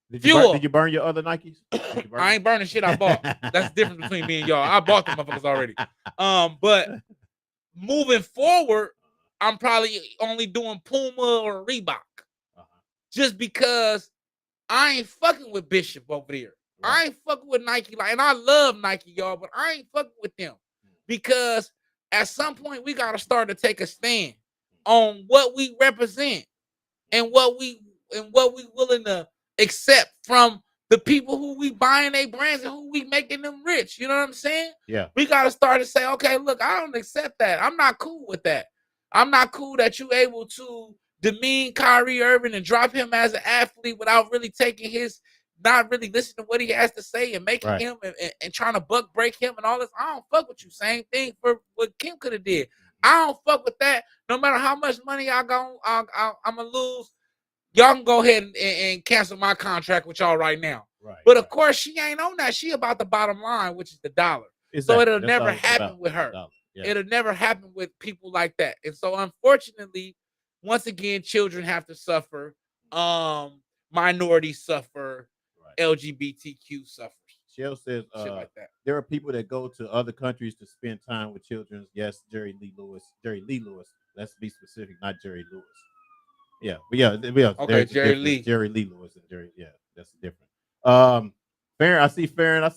did you burn your other Nikes? I ain't burning shit I bought. That's the difference between me and y'all. I bought them motherfuckers already. But moving forward, I'm probably only doing Puma or Reebok. Just because I ain't fucking with Bishop over there. I ain't fucking with Nike, and I love Nike, y'all, but I ain't fucking with them because at some point we gotta start to take a stand on what we represent and what we willing to accept from the people who we buying their brands and who we making them rich. You know what I'm saying? Yeah. We gotta start to say, okay, look, I don't accept that. I'm not cool with that. I'm not cool that you able to demean Kyrie Irving and drop him as an athlete without really not really listening to what he has to say and making him and trying to buck break him and all this. I don't fuck with you. Same thing for what Kim could have did. I don't fuck with that. No matter how much money I'm gonna lose, y'all can go ahead and cancel my contract with y'all right now. Right. But of course, she ain't on that. She about the bottom line, which is the dollar. Exactly. So it'll never happen with her. Yeah. It'll never happen with people like that. And so unfortunately, once again, children have to suffer. Minorities suffer. LGBTQ suffers. Shell says like there are people that go to other countries to spend time with children. Yes, Jerry Lee Lewis. Let's be specific, not Jerry Lewis. Yeah, but yeah. Okay, Jerry Lee Lewis and Jerry. Yeah, that's different. Farron, I see Farron.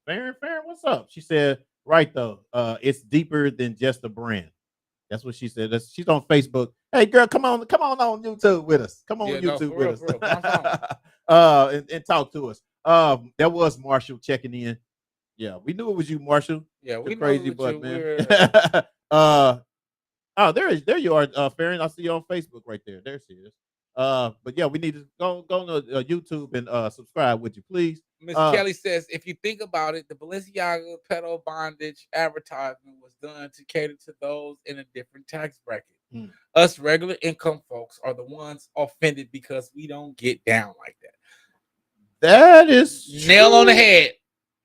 Farron, what's up? She said, right though, it's deeper than just a brand. That's what she said. She's on Facebook. Hey, girl, come on YouTube with us. Come on YouTube with us. And talk to us. That was Marshall checking in. Yeah, we knew it was you, Marshall. Yeah, we crazy butt, man. There you are, Farron. I see you on Facebook right there. There she is. But yeah, we need to go to YouTube and subscribe. Would you please? Miss Kelly says, if you think about it, the Balenciaga pedo bondage advertisement was done to cater to those in a different tax bracket. Us regular income folks are the ones offended because we don't get down like that. That is nail on the head.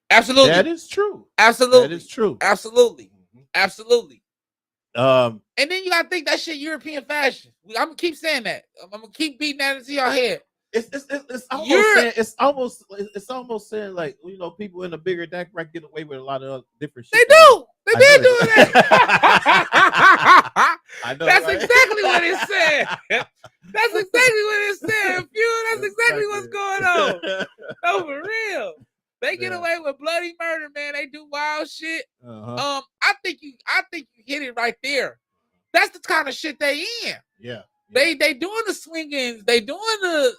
Absolutely. That is true. Absolutely. That is true. Absolutely. Absolutely. Um, And then you gotta think that shit European fashion. I'm gonna keep saying that. I'm gonna keep beating that into your head. it's almost You're- saying it's almost saying like, you know, people in a bigger deck right get away with a lot of different They shit. do. They I been know doing it. that. I know, That's right? exactly what it said. That's exactly what it said. Fuel. That's exactly what's going on. No, for real. They get Yeah. away with bloody murder, man. They do wild shit. Uh-huh. I think you hit it right there. That's the kind of shit they in. Yeah. They doing the swingings. They doing a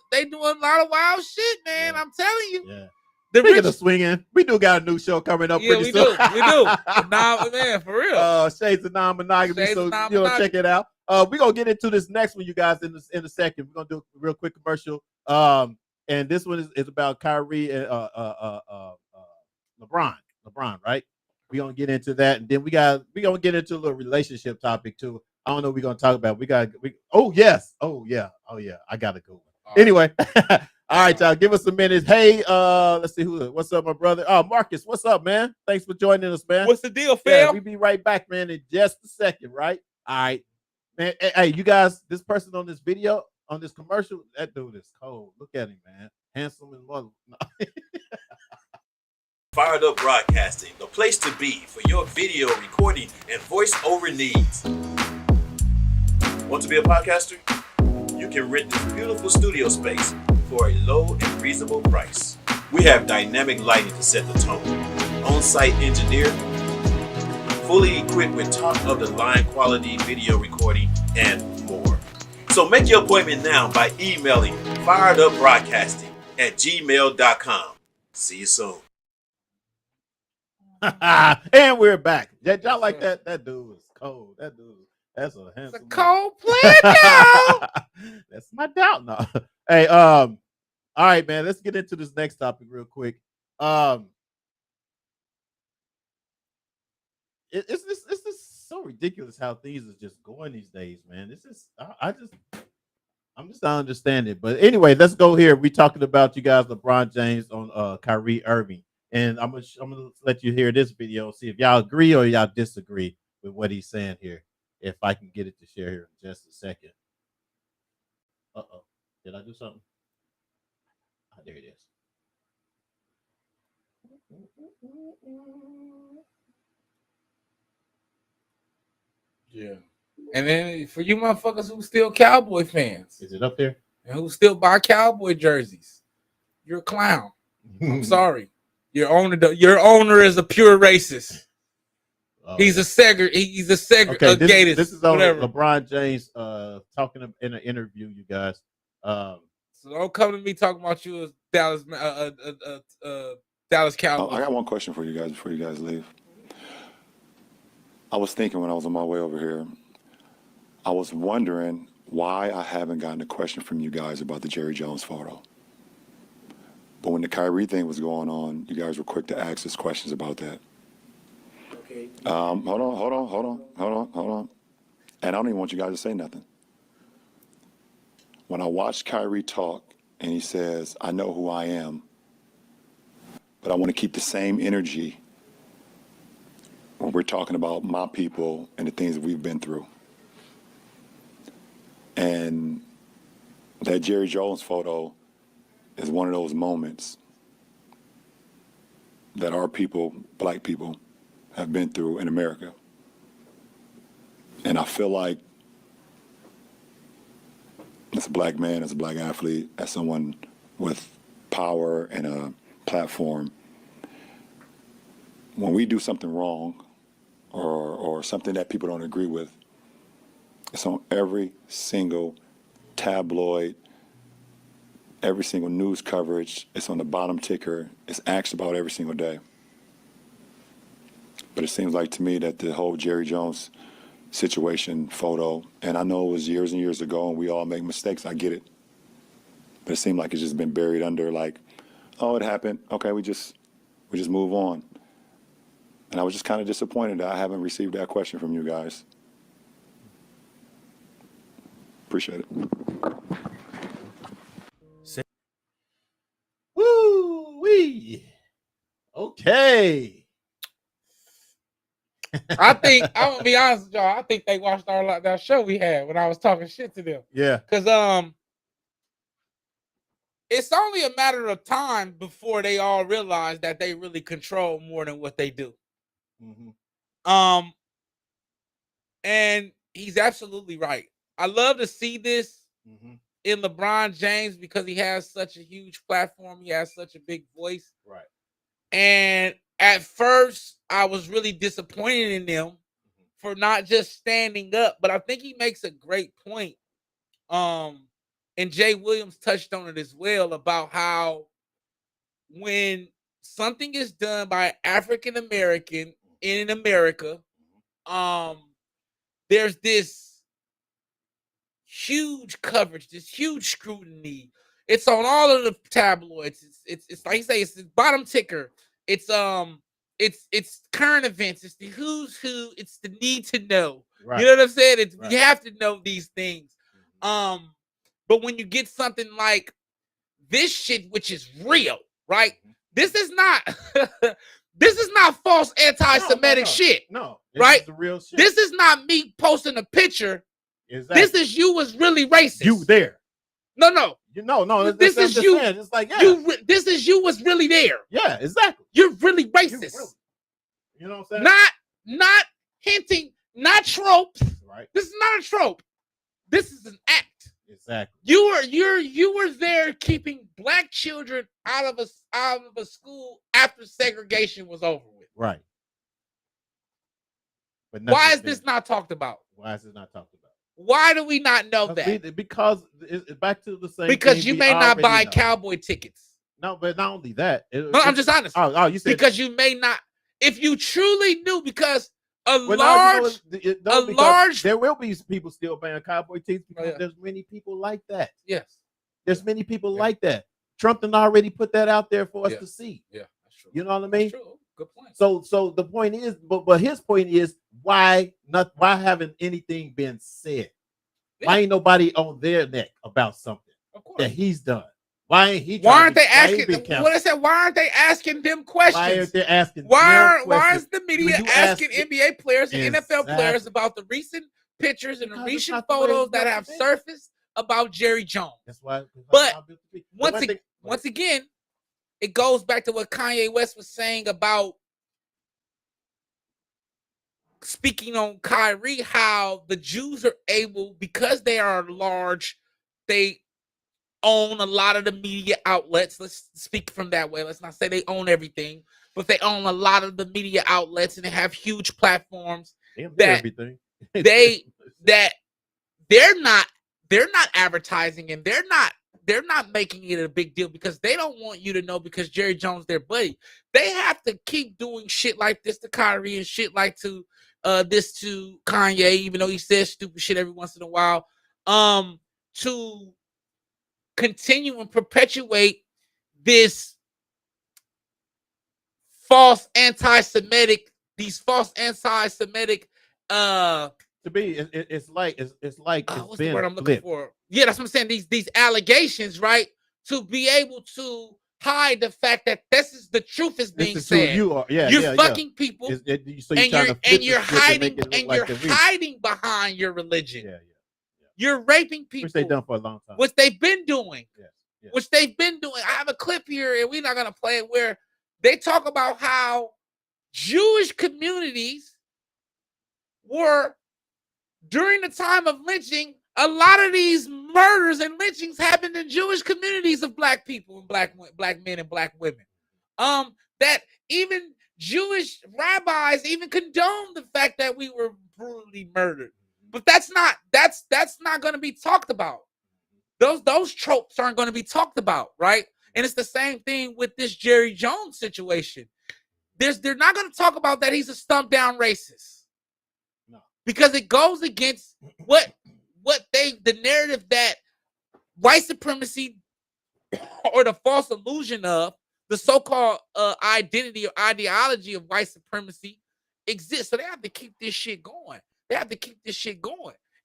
lot of wild shit, man. Yeah. I'm telling you. Yeah. The Speaking of swinging, we do got a new show coming up. Yeah, pretty we soon. do. We do. Nah, man, for real. Shades of non-monogamy. Shades So of you know, non-monogamy. check it out. We're gonna get into this next one, you guys, in a second. We're gonna do a real quick commercial. And this one is about Kyrie and LeBron. LeBron, right? We're gonna get into that, and then we're gonna get into a little relationship topic too. I don't know what we're gonna talk about. Oh yeah, I got a good one. Anyway, all right, y'all, give us a minute. Hey, let's see what's up, my brother. Oh, Marcus, what's up, man? Thanks for joining us, man. What's the deal, fam? Yeah, we be right back, man, in just a second, right? All right, man. Hey, you guys, this person on this video, on this commercial, that dude is cold. Look at him, man. Handsome and mother. Fired Up Broadcasting, the place to be for your video recording and voiceover needs. Want to be a podcaster? You can rent this beautiful studio space for a low and reasonable price. We have dynamic lighting to set the tone, on-site engineer, fully equipped with top-of-the-line quality video recording, and more. So make your appointment now by emailing firedupbroadcasting@gmail.com. See you soon. And we're back. Y'all like that? That dude is cold. That's a handsome. It's a cold player now. That's my doubt. No. Hey, all right, man. Let's get into this next topic real quick. It's just so ridiculous how things is just going these days, man. This is I'm just not understanding. But anyway, let's go here. We talking about you guys, LeBron James on Kyrie Irving. And I'm gonna let you hear this video, see if y'all agree or y'all disagree with what he's saying here. If I can get it to share here in just a second. Uh-oh. Did I do something? Oh, there it is. Yeah. And then for you motherfuckers who still Cowboy fans. Is it up there? And who still buy Cowboy jerseys, you're a clown. I'm sorry. Your owner is a pure racist. Oh, he's a segregated. Okay, this is on whatever. LeBron James talking in an interview, you guys. So don't come to me talking about you as Dallas Cowboys. I got one question for you guys before you guys leave. I was thinking when I was on my way over here, I was wondering why I haven't gotten a question from you guys about the Jerry Jones photo. But when the Kyrie thing was going on, you guys were quick to ask us questions about that. Okay. Hold on. And I don't even want you guys to say nothing. When I watched Kyrie talk and he says, I know who I am, but I want to keep the same energy when we're talking about my people and the things that we've been through. And that Jerry Jones photo is one of those moments that our people, black people, have been through in America. And I feel like as a black man, as a black athlete, as someone with power and a platform, when we do something wrong or something that people don't agree with, it's on every single tabloid, every single news coverage. It's on the bottom ticker. It's asked about every single day. But it seems like to me that the whole Jerry Jones situation photo, and I know it was years and years ago and we all make mistakes, I get it. But it seemed like it's just been buried under like, oh, it happened. Okay, we just move on. And I was just kind of disappointed that I haven't received that question from you guys. Appreciate it. Woo-wee. Okay. I think I'm gonna be honest with y'all. I think they watched that show we had when I was talking shit to them. Yeah. Because it's only a matter of time before they all realize that they really control more than what they do. Mm-hmm. And he's absolutely right. I love to see this in LeBron James because he has such a huge platform. He has such a big voice. Right. And at first, I was really disappointed in them for not just standing up, but I think he makes a great point. And Jay Williams touched on it as well about how when something is done by African American in America, there's this huge coverage, this huge scrutiny. It's on all of the tabloids. It's like you say, it's the bottom ticker. It's current events. It's the who's who. It's the need to know. Right. You know what I'm saying? It's Right. You have to know these things. But when you get something like this shit, which is real, right? This is not this is not false anti-Semitic shit. No, right? The real shit. This is not me posting a picture. Exactly. This is you was really racist. You there. No. No. This is you. Saying. It's like, yeah. This is you was really there. Yeah, exactly. You're really racist. You know what I'm saying? Not hinting, not tropes. Right. This is not a trope. This is an act. Exactly. You were there keeping black children out of a school after segregation was over with. Right. But why is this not talked about? Why is it not talked about? Why do we not know that? Because it's back to the same. Because you may not buy cowboy tickets. No, but not only that. I'm just honest. Oh, you said because you may not. If you truly knew, because there will be people still buying cowboy tickets because there's many people like that. Yes, there's many people like that. Trump done already put that out there for us to see. Yeah, that's true. You know what I mean? That's true. Good point. So the point is, but his point is, why haven't anything been said? Yeah. Why ain't nobody on their neck about something that he's done? Why ain't he? Why aren't they asking? What I said? Why aren't they asking them questions? Why aren't they asking? Why is the media asking NBA players and NFL players about the recent pictures and the recent photos that have surfaced about Jerry Jones? That's why. But once again, it goes back to what Kanye West was saying about speaking on Kyrie, how the Jews are able, because they are large, they own a lot of the media outlets. Let's speak from that way. Let's not say they own everything, but they own a lot of the media outlets and they have huge platforms that they're not advertising, and they're not making it a big deal because they don't want you to know because Jerry Jones their buddy. They have to keep doing shit like this to Kyrie and shit like this to Kanye, even though he says stupid shit every once in a while, to continue and perpetuate this false anti-Semitic, to be, it's like what's the word I'm looking for? Yeah, that's what I'm saying. These allegations, right? To be able to hide the fact that the truth is being said. You're fucking people, you're hiding behind your religion. Yeah. You're raping people, which they've done for a long time. Which they've been doing. Yes. Which they've been doing. I have a clip here, and we're not gonna play it, where they talk about how Jewish communities were, during the time of lynching, a lot of these murders and lynchings happened in Jewish communities of black people and black men and black women. That even Jewish rabbis even condoned the fact that we were brutally murdered. But that's not going to be talked about. Those tropes aren't going to be talked about, right? And it's the same thing with this Jerry Jones situation. They're not going to talk about that he's a stumped down racist. No. Because it goes against the narrative that white supremacy, or the false illusion of the so-called identity or ideology of white supremacy exists. So they have to keep this shit going.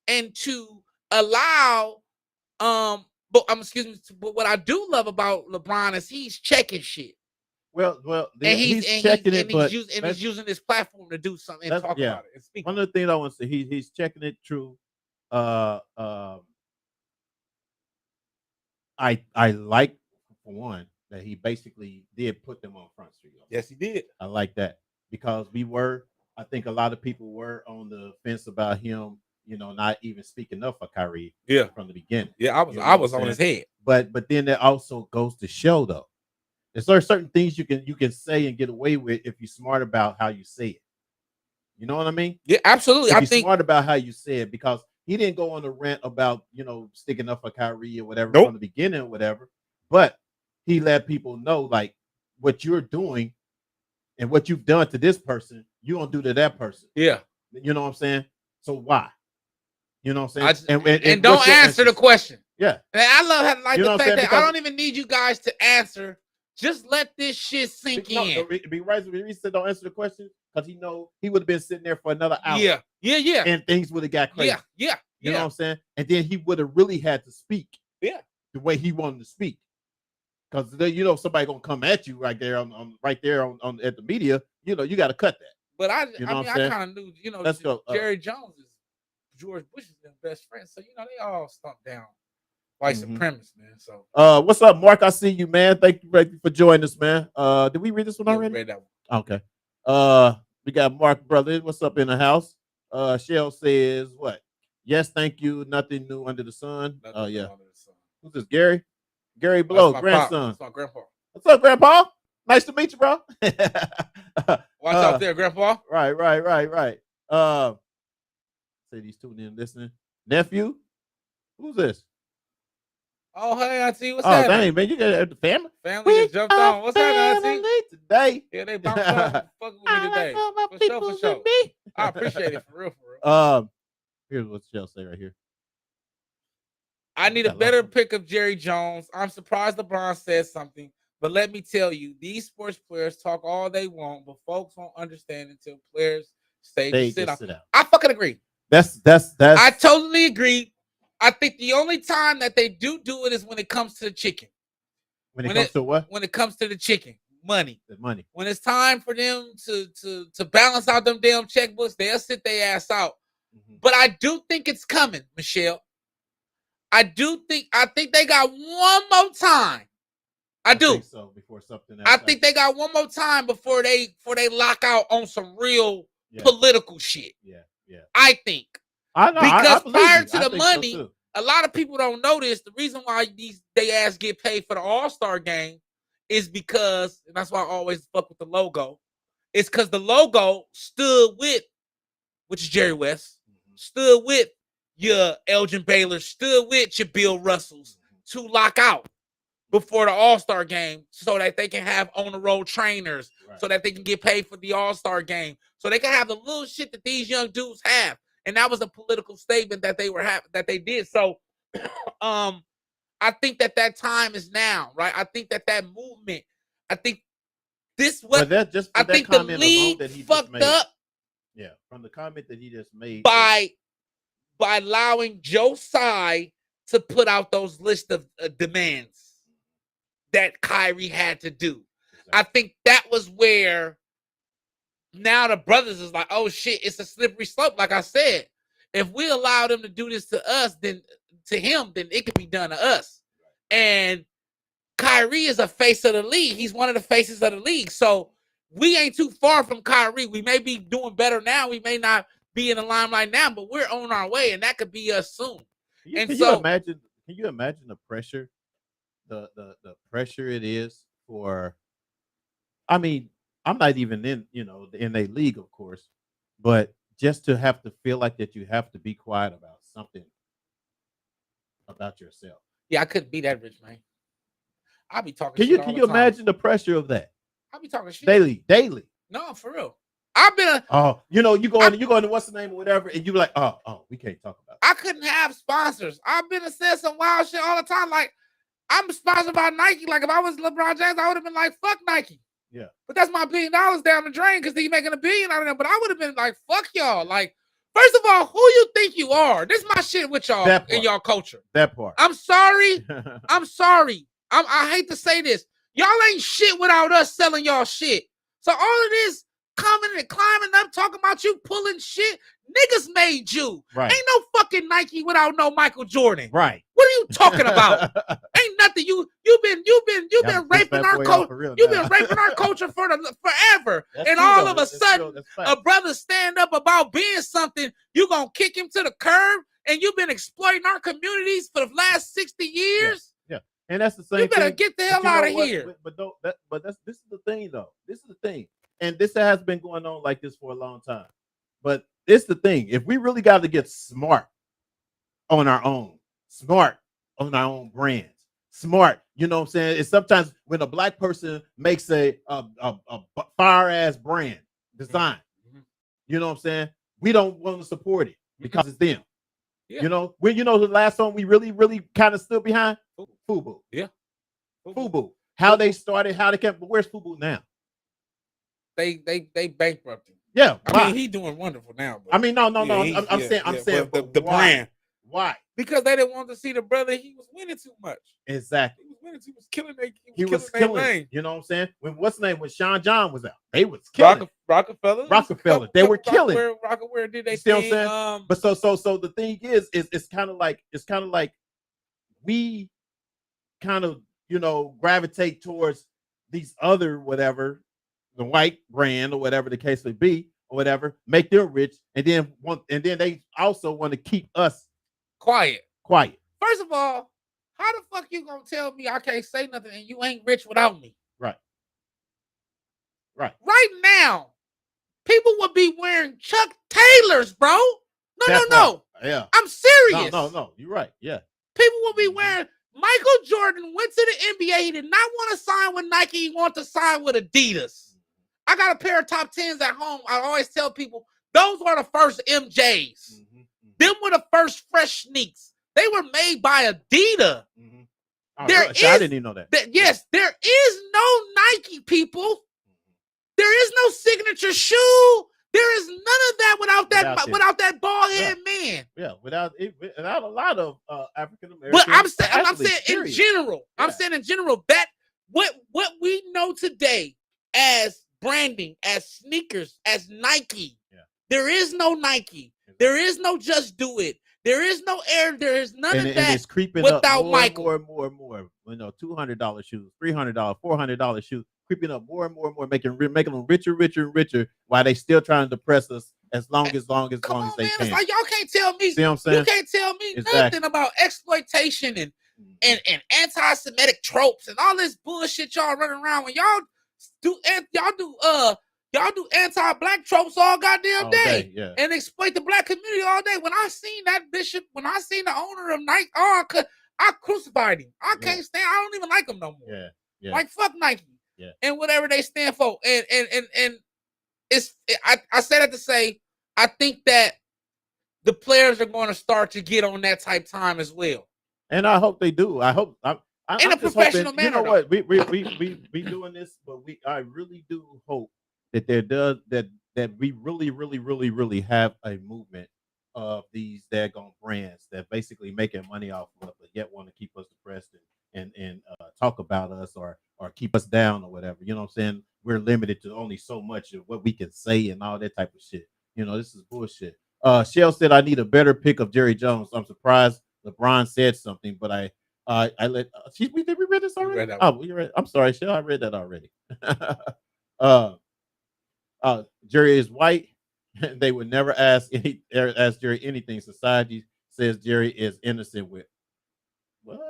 And to allow, but what I do love about LeBron is he's checking shit. Well, And he's checking it, but he's using this platform to do something and talk about it and speak. One of the things I want to say, he's checking it true. I like, for one, that he basically did put them on Front Street. Yes, he did. I like that because I think a lot of people were on the fence about him, not even speaking up for Kyrie from the beginning. Yeah, I was on his head. But then that also goes to show, though, there's certain things you can say and get away with if you're smart about how you say it. You know what I mean? Yeah, absolutely. I think smart about how you say it, because he didn't go on a rant about sticking up for Kyrie or whatever from the beginning or whatever, but he let people know, like, what you're doing and what you've done to this person, you don't do to that person. Yeah. You know what I'm saying? So why? You know what I'm saying? And don't answer the question. Yeah. And I love how, like, the fact that because I don't even need you guys to answer. Just let this shit sink in. Be right. He said don't answer the question because he would have been sitting there for another hour. Yeah. And things would have got crazy. Yeah. You know what I'm saying? And then he would have really had to speak. Yeah. The way he wanted to speak. Because somebody gonna come at you right there on at the media. You got to cut that. But I kind of knew. Let's go. Jerry Jones is George Bush's best friend, so they all stumped down white supremacists, man. So what's up, Mark? I see you, man. Thank you for joining us, man. Did we read this one already? We read that one. Okay. We got Mark, brother. What's up in the house? Shell says what? Yes, thank you. Nothing new under the sun. Yeah. Who's this? Gary? Gary Blow, grandson. That's my grandpa. What's up, Grandpa? Nice to meet you, bro. Watch out there, Grandpa. Right. Say these tuning in, listening. Nephew? Who's this? Oh, hey, Auntie. What's happening? happening? Oh, dang, man. You got the family? Family just jumped on. What's happening, Auntie? Today. Yeah, they bounced up fucking with me today. For sure. I appreciate it, for real. Here's what Shell say right here. I need a better pick of Jerry Jones. I'm surprised LeBron said something, but let me tell you, these sports players talk all they want, but folks won't understand until players sit out. I fucking agree. That's I totally agree. I think the only time that they do it is when it comes to the chicken. When it comes to what? When it comes to the chicken. Money. The money. When it's time for them to balance out them damn checkbooks, they'll sit their ass out. But I do think it's coming, Michelle. I think they got one more time. I do. Think so, before something else. I think they got one more time before they lock out on some real political shit. Yeah. I think. I know. Because I prior to the money, so a lot of people don't know this. The reason why they ass get paid for the All-Star game is because, and that's why I always fuck with the logo. It's because the logo stood with, which is Jerry West, stood with your Elgin Baylor, stood with your Bill Russells to lock out before the All-Star game so that they can have on-the-road trainers, so that they can get paid for the All-Star game, so they can have the little shit that these young dudes have. And that was a political statement that that they did. So I think that time is now, right? I think that movement, I think this what I think the league fucked up. Yeah, from the comment that he just made by allowing Joe Tsai to put out those list of demands that Kyrie had to do. Exactly. I think that was where now the brothers is like, oh shit, it's a slippery slope. Like I said, if we allow them to do this to us, then to him, then it can be done to us. And Kyrie is a face of the league. He's one of the faces of the league. So we ain't too far from Kyrie. We may be doing better now. We may not be in the limelight now, but we're on our way, and that could be us soon. Can you imagine the pressure, the pressure it is for? I mean, I'm not even in a league, of course, but just to have to feel like that you have to be quiet about something about yourself. Yeah, I couldn't be that rich, man. I'll be talking. Can you imagine the pressure of that? I'll be talking shit daily. No, for real. I've been you go into what's the name or whatever, and you be like, oh, we can't talk about it. I couldn't have sponsors. I've been said some wild shit all the time. Like, I'm sponsored by Nike. Like, if I was LeBron James, I would have been like, fuck Nike. Yeah. But that's my $1 billion down the drain because he's making $1 billion out of them. But I would have been like, fuck y'all. Like, first of all, who you think you are? This is my shit with y'all in y'all culture. That part. I'm sorry. I'm sorry. I hate to say this. Y'all ain't shit without us selling y'all shit. So all of this coming and climbing up, talking about you pulling shit, niggas made you. Right. Ain't no fucking Nike without no Michael Jordan. Right. What are you talking about? Ain't nothing. You've been raping our culture. You've been raping our culture for forever. That's and true, all though. of a That's sudden, true. That's a brother stand up about being something, you gonna kick him to the curb, and you've been exploiting our communities for the last 60 years. Yeah. And that's the same. You better thing. get the hell out of here. This is the thing, though. This is the thing, and this has been going on like this for a long time. But it's the thing. If we really got to get smart on our own, smart on our own brands, smart. You know what I'm saying? It's sometimes when a black person makes a fire ass brand design, you know what I'm saying? We don't want to support it because it's them. Yeah. You know, when the last song we really kind of stood behind? FUBU. Yeah. FUBU. How they started, how they kept, but where's FUBU now? They bankrupted. Yeah. I mean, he doing wonderful now. But I mean, no. yeah, I'm saying the why? brand. Why? Because they didn't want to see the brother. He was winning too much. Exactly. He was winning. He was killing. He was killing. Lane. You know what I'm saying? When Sean John was out, they was killing. Rockefeller. They were killing. Rockefeller did they you see what I'm thing. saying? But so the thing is it's kind of like we kind of gravitate towards these other whatever, the white brand or whatever the case may be or whatever, make them rich, and then they also want to keep us quiet. First of all, how the fuck you gonna tell me I can't say nothing and you ain't rich without me? Right. Right now, people would be wearing Chuck Taylors, bro. No. Yeah. I'm serious. No. You're right. Yeah. People will be wearing. Michael Jordan went to the NBA. He did not want to sign with Nike. He wanted to sign with Adidas. I got a pair of top 10s at home. I always tell people those were the first MJs. Them were the first fresh sneaks. They were made by Adidas. I didn't even know that. Yes, there is no Nike, people. There is no signature shoe. There is none of that without that bald head man. Yeah, without a lot of African American. But I'm saying in general. Yeah. I'm saying in general that what we know today as branding, as sneakers, as Nike. Yeah. There is no Nike. There is no Just Do It. There is no Air. There is none of that. And it's creeping without up more Michael. And more. $200 shoes, $300, $400 shoes, creeping up more and more, making them richer, while they still trying to depress us as long as they man, can. It's like y'all can't tell me. See what I'm saying? You can't tell me nothing about exploitation and anti-Semitic tropes and all this bullshit y'all running around when y'all do anti-black tropes all goddamn day. Yeah. And exploit the black community all day. When I seen that bishop, when I seen the owner of Nike, I crucified him. I can't stand. I don't even like him no more. Yeah. Like fuck Nike. Yeah. And whatever they stand for. And I say that to say I think that the players are going to start to get on that type time as well. And I hope they do. I hope in a professional manner. You know what? We doing this, but I really do hope that that we really have a movement of these daggone brands that basically making money off of us, but yet want to keep us depressed and talk about us or keep us down or whatever. You know what I'm saying? We're limited to only so much of what we can say and all that type of shit. This is bullshit. Shell said I need a better pick of Jerry Jones. I'm surprised LeBron said something, but I let did we read this already? You read. I'm sorry, Shell. I read that already. Jerry is white. They would never ask Jerry anything. Society says Jerry is innocent with what?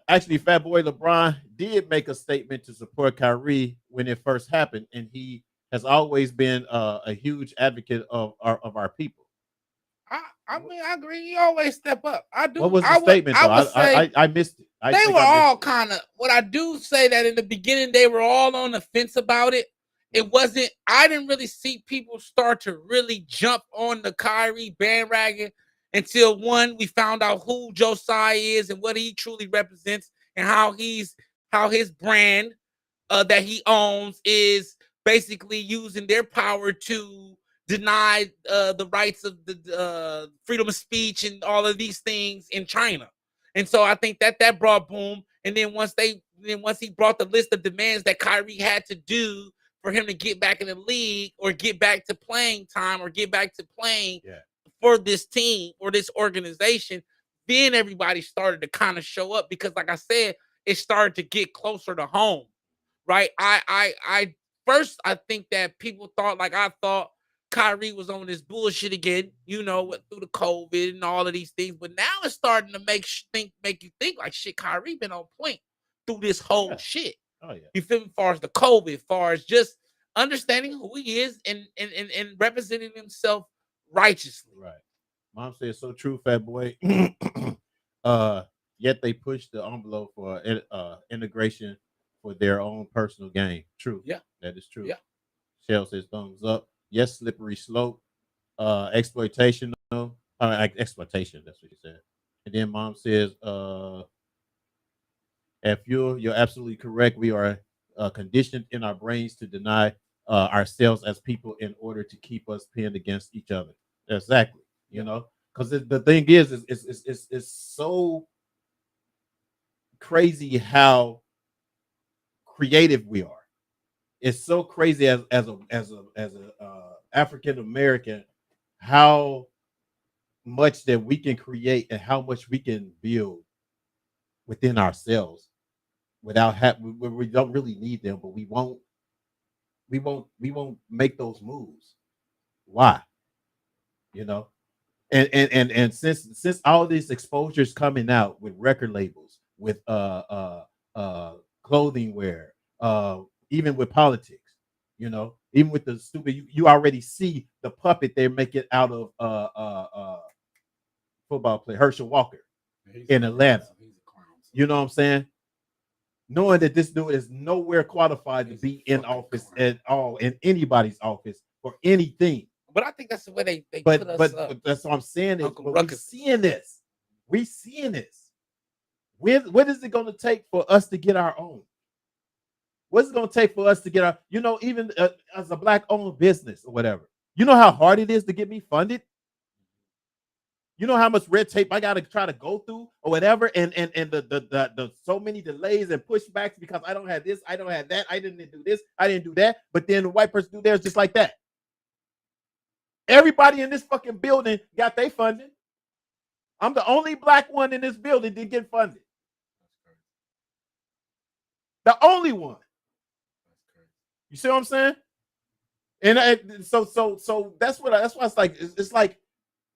Actually, Fat Boy LeBron did make a statement to support Kyrie when it first happened, and he has always been a huge advocate of our people. I mean, I agree. He always step up. I do. What was the statement? I missed it. They were all kind of. What I do say that in the beginning, they were all on the fence about it. It wasn't. I didn't really see people start to really jump on the Kyrie bandwagon until we found out who Josiah is and what he truly represents and how his brand that he owns is basically using their power to deny the rights of the freedom of speech and all of these things in China. And so I think that brought boom. And then once he brought the list of demands that Kyrie had to do for him to get back in the league or get back to playing time or get back to playing for this team or this organization, then everybody started to kind of show up because, like I said, it started to get closer to home, right? I first I think that people thought, like I thought, Kyrie was on this bullshit again, through the COVID and all of these things. But now it's starting to make you think like shit. Kyrie been on point through this whole shit. Oh yeah. You feel me? As far as the COVID, as far as just understanding who he is and representing himself righteously. Right. Mom said so true, fat boy. Yet they push the envelope for integration for their own personal gain. True. Yeah. That is true. Yeah. Shell says thumbs up. Yes, slippery slope. Exploitation. Exploitation. That's what she said. And then mom says, if you're absolutely correct. We are conditioned in our brains to deny ourselves as people in order to keep us pinned against each other. Exactly. You know, because the thing is it's so crazy how creative we are. It's so crazy as a African American how much that we can create and how much we can build within ourselves without we don't really need them, but we won't make those moves. Why? You know, and since all these exposures coming out with record labels, with clothing wear, even with politics, even with the stupid, you already see the puppet they're making out of football player Herschel Walker in Atlanta. You know what I'm saying? Knowing that this dude is nowhere qualified to be in office at all, in anybody's office or anything. But I think that's the way they put us up. But that's what I'm saying is, Uncle but Ruckus. we seeing this. What is it going to take for us to get our own? What's it going to take for us to get our, even as a black-owned business or whatever? You know how hard it is to get me funded? You know how much red tape I got to try to go through or whatever, and the so many delays and pushbacks because I don't have this, I don't have that, I didn't do this, I didn't do that, but then the white person do theirs just like that. Everybody in this fucking building got their funding. I'm the only black one in this building that get funded. The only one. You see what I'm saying? And so that's why it's like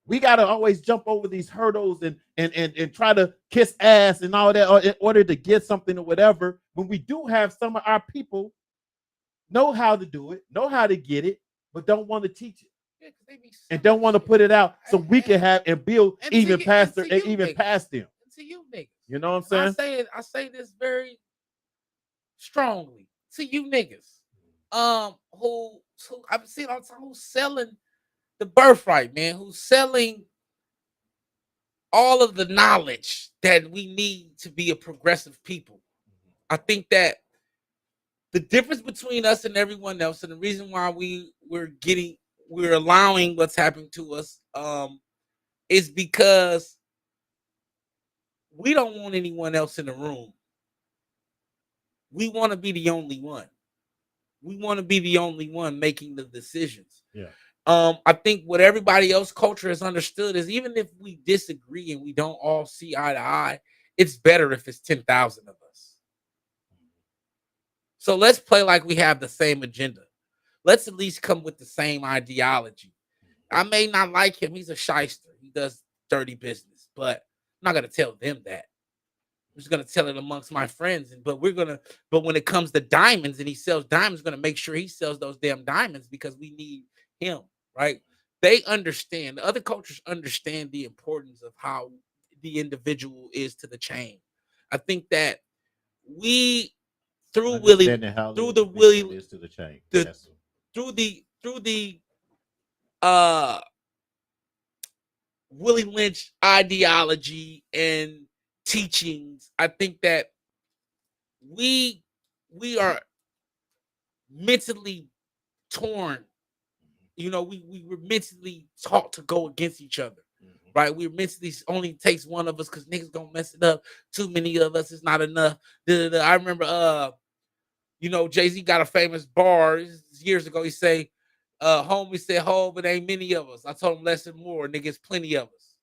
we gotta always jump over these hurdles and try to kiss ass and all that in order to get something or whatever. When we do have some of our people know how to do it, know how to get it, but don't want to teach it. And don't want to put it out so we can have and build even past them. To you niggas. You know what I'm saying? I say this very strongly to you niggas. Who I've seen all the time who's selling the birthright, man, who's selling all of the knowledge that we need to be a progressive people. I think that the difference between us and everyone else, and the reason why we're allowing what's happening to us, is because we don't want anyone else in the room. We want to be the only one. We want to be the only one making the decisions. Yeah. I think what everybody else culture has understood is even if we disagree and we don't all see eye to eye, it's better if it's 10,000 of us. So let's play like we have the same agenda. Let's at least come with the same ideology. I may not like him. He's a shyster. He does dirty business, but I'm not going to tell them that. I'm just going to tell it amongst my friends. But when it comes to diamonds and he sells diamonds, we're going to make sure he sells those damn diamonds because we need him, right? They understand. The other cultures understand the importance of how the individual is to the chain. I think that we, through Willie Lynch ideology and teachings, I think that we are mentally torn. We were mentally taught to go against each other, right? We're mentally only takes one of us because niggas gonna mess it up. Too many of us is not enough. I remember, Jay-Z got a famous bar years ago. He say, homie said, "Ho, but ain't many of us." I told him less and more, niggas, plenty of us.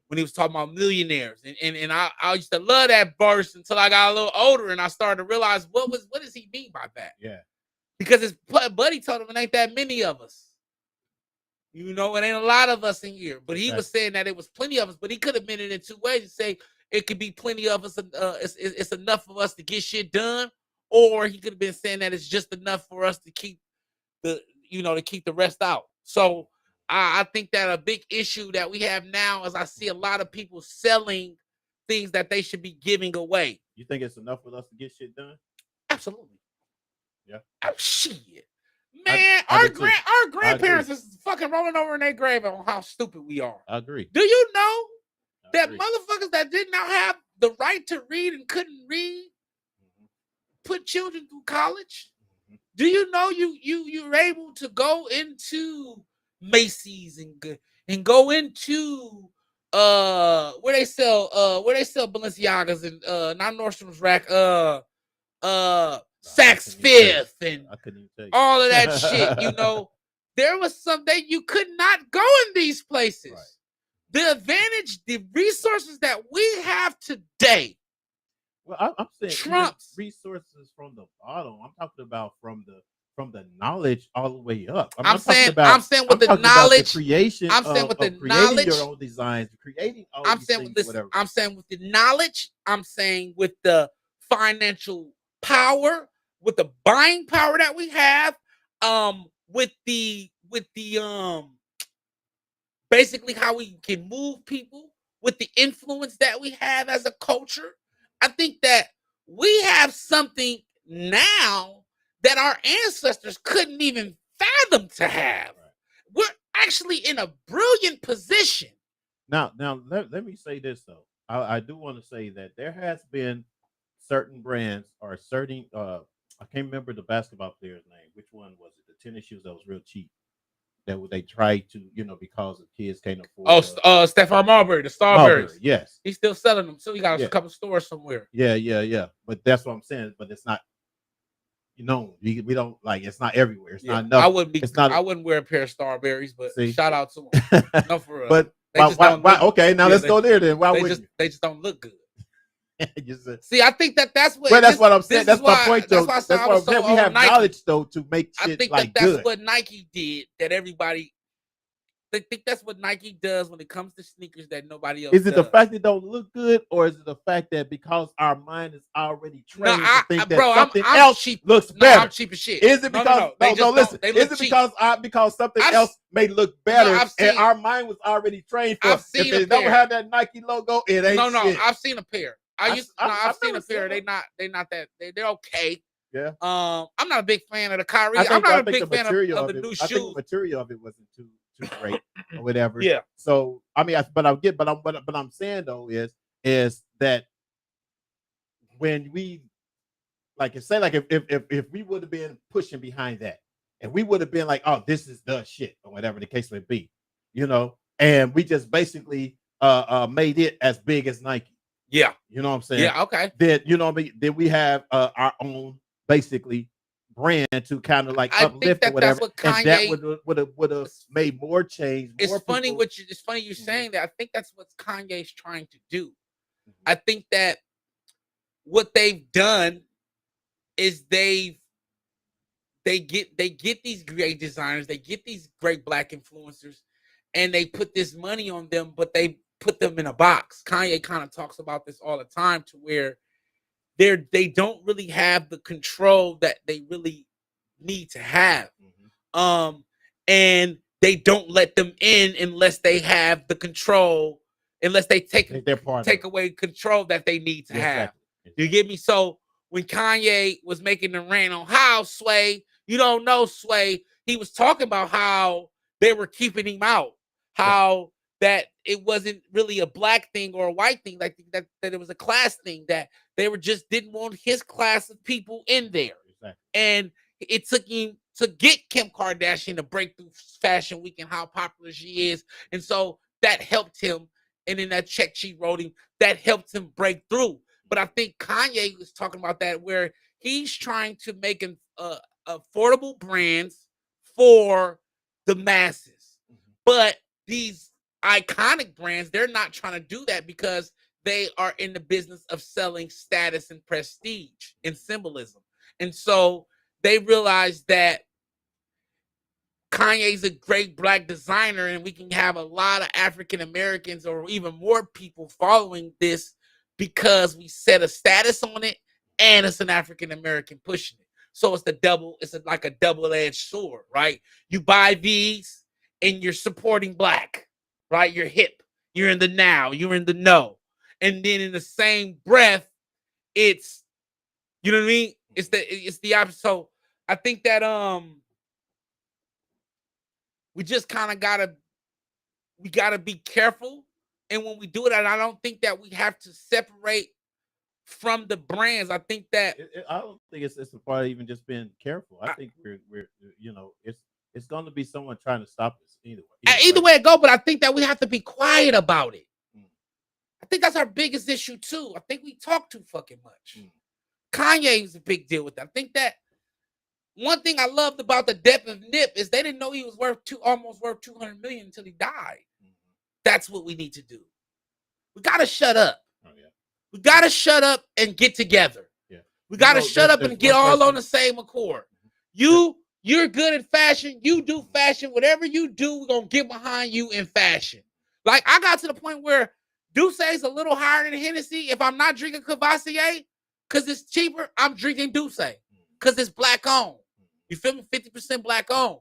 When he was talking about millionaires, and I used to love that verse until I got a little older and I started to realize what does he mean by that? Yeah. Because his buddy told him it ain't that many of us. It ain't a lot of us in here. But he was saying that it was plenty of us, but he could have meant it in two ways and say it could be plenty of us, it's enough of us to get shit done, or he could have been saying that it's just enough for us to keep the rest out. So I think that a big issue that we have now is I see a lot of people selling things that they should be giving away. You think it's enough for us to get shit done? Absolutely. Yeah. Oh, shit. Man, our grandparents is fucking rolling over in their grave on how stupid we are. I agree. Do you know that motherfuckers that did not have the right to read and couldn't read put children through college? Do you know you're able to go into Macy's and go into where they sell Balenciagas and not Nordstrom's Rack, Saks Fifth and all of that shit. There was someday you could not go in these places. Right. The advantage, the resources that we have today. Well, I'm saying Trump's resources from the bottom. I'm talking about from the knowledge all the way up. I'm saying with the knowledge, the creation. I'm saying with the creating knowledge, your own designs, creating all I'm these saying things, with this. whatever. I'm saying with the knowledge. I'm saying with the financial power, with the buying power that we have, with the basically how we can move people, with the influence that we have as a culture. I think that we have something now that our ancestors couldn't even fathom to have. We're actually in a brilliant position. Now let me say this though. I do want to say that there has been certain brands or certain I can't remember the basketball player's name. Which one was it? The tennis shoes that was real cheap. That they tried to, because the kids can't afford. Stephon Marbury, the Starberries. Yes, he's still selling them. So he got a couple stores somewhere. Yeah. But that's what I'm saying. But it's not. We don't like. It's not everywhere. It's not enough. I wouldn't wear a pair of Starberries, but shout out to them. No, for real. But why? Okay, now let's go there then. Why would they just don't look good? Said, see, I think that's what. Well, that's what I'm saying. That's my point, though. That's why we have Nike. Knowledge though to make shit I think like that's good. what Nike did. That everybody. They think that's what Nike does when it comes to sneakers that nobody else. Is it the fact it don't look good, or is it the fact that because our mind is already trained to think that something else looks better? I'm cheap as shit. Is it because listen? Is it because something else may look better and our mind was already trained for? If it don't have that Nike logo, it ain't. No, I've seen a pair. I've seen a pair. They're not that. They're okay. Yeah. I'm not a big fan of the Kyrie. I'm not a big fan of the new shoes. I think the material of it wasn't too great or whatever. Yeah. So I mean, but I'm saying though is that when we if we would have been pushing behind that and we would have been like, oh, this is the shit or whatever the case may be, and we just basically made it as big as Nike. Yeah. You know what I'm saying? Yeah. Okay. Then then we have our own basically brand to kind of like uplift or whatever, and that would have made more change. It's funny you're saying that. I think that's what Kanye's trying to do. Mm-hmm. I think that what they've done is they get these great designers, they get these great black influencers, and they put this money on them, but they put them in a box. Kanye kind of talks about this all the time, to where they don't really have the control that they really need to have. Mm-hmm. And they don't let them in unless they have the control, unless they take away control that they need to have. Exactly. You get me? So when Kanye was making the rain on how Sway, you don't know Sway, he was talking about how they were keeping him out, how that it wasn't really a black thing or a white thing, like that it was a class thing, that they were just didn't want his class of people in there. Exactly. And it took him to get Kim Kardashian to break through Fashion Week and how popular she is. And so that helped him and then that check she wrote him that helped him break through. But I think Kanye was talking about that, where he's trying to make affordable brands for the masses. But these iconic brands, they're not trying to do that because they are in the business of selling status and prestige and symbolism. And so they realize that Kanye's a great Black designer, and we can have a lot of African Americans or even more people following this because we set a status on it and it's an African American pushing it. So it's like a double-edged sword, right? You buy these and you're supporting Black, right? You're hip, you're in the now, you're in the know. And then in the same breath, it's, you know what I mean? It's the opposite. So I think that we just kind of gotta be careful. And when we do it, and I don't think that we have to separate from the brands. I think that I don't think it's a part of even just being careful. I think we're you know, it's going to be someone trying to stop us either way it go. But I think that we have to be quiet about it. I think that's our biggest issue too. I think we talk too fucking much. Kanye is a big deal with that. I think that one thing I loved about the death of Nip is they didn't know he was almost worth 200 million until he died. That's what we need to do. We gotta shut up. We gotta shut up and get together. We gotta shut up and get all on the same accord. You're good at fashion. You do fashion. Whatever you do, we're gonna get behind you in fashion. Like, I got to the point where Douce is a little higher than Hennessy. If I'm not drinking Cavassier because it's cheaper, I'm drinking Douce because it's Black owned. You feel me? 50% Black owned.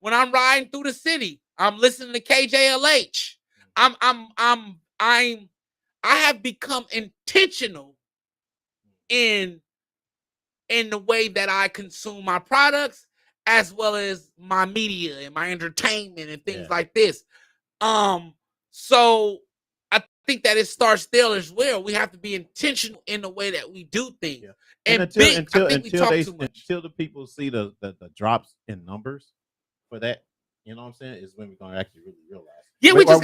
When I'm riding through the city, I'm listening to KJLH. I have become intentional in the way that I consume my products, as well as my media and my entertainment and things like this. So I think that it starts there as well. We have to be intentional in the way that we do things. And until the people see the drops in numbers for that, you know what I'm saying, is when we're gonna actually really realize. Yeah, we just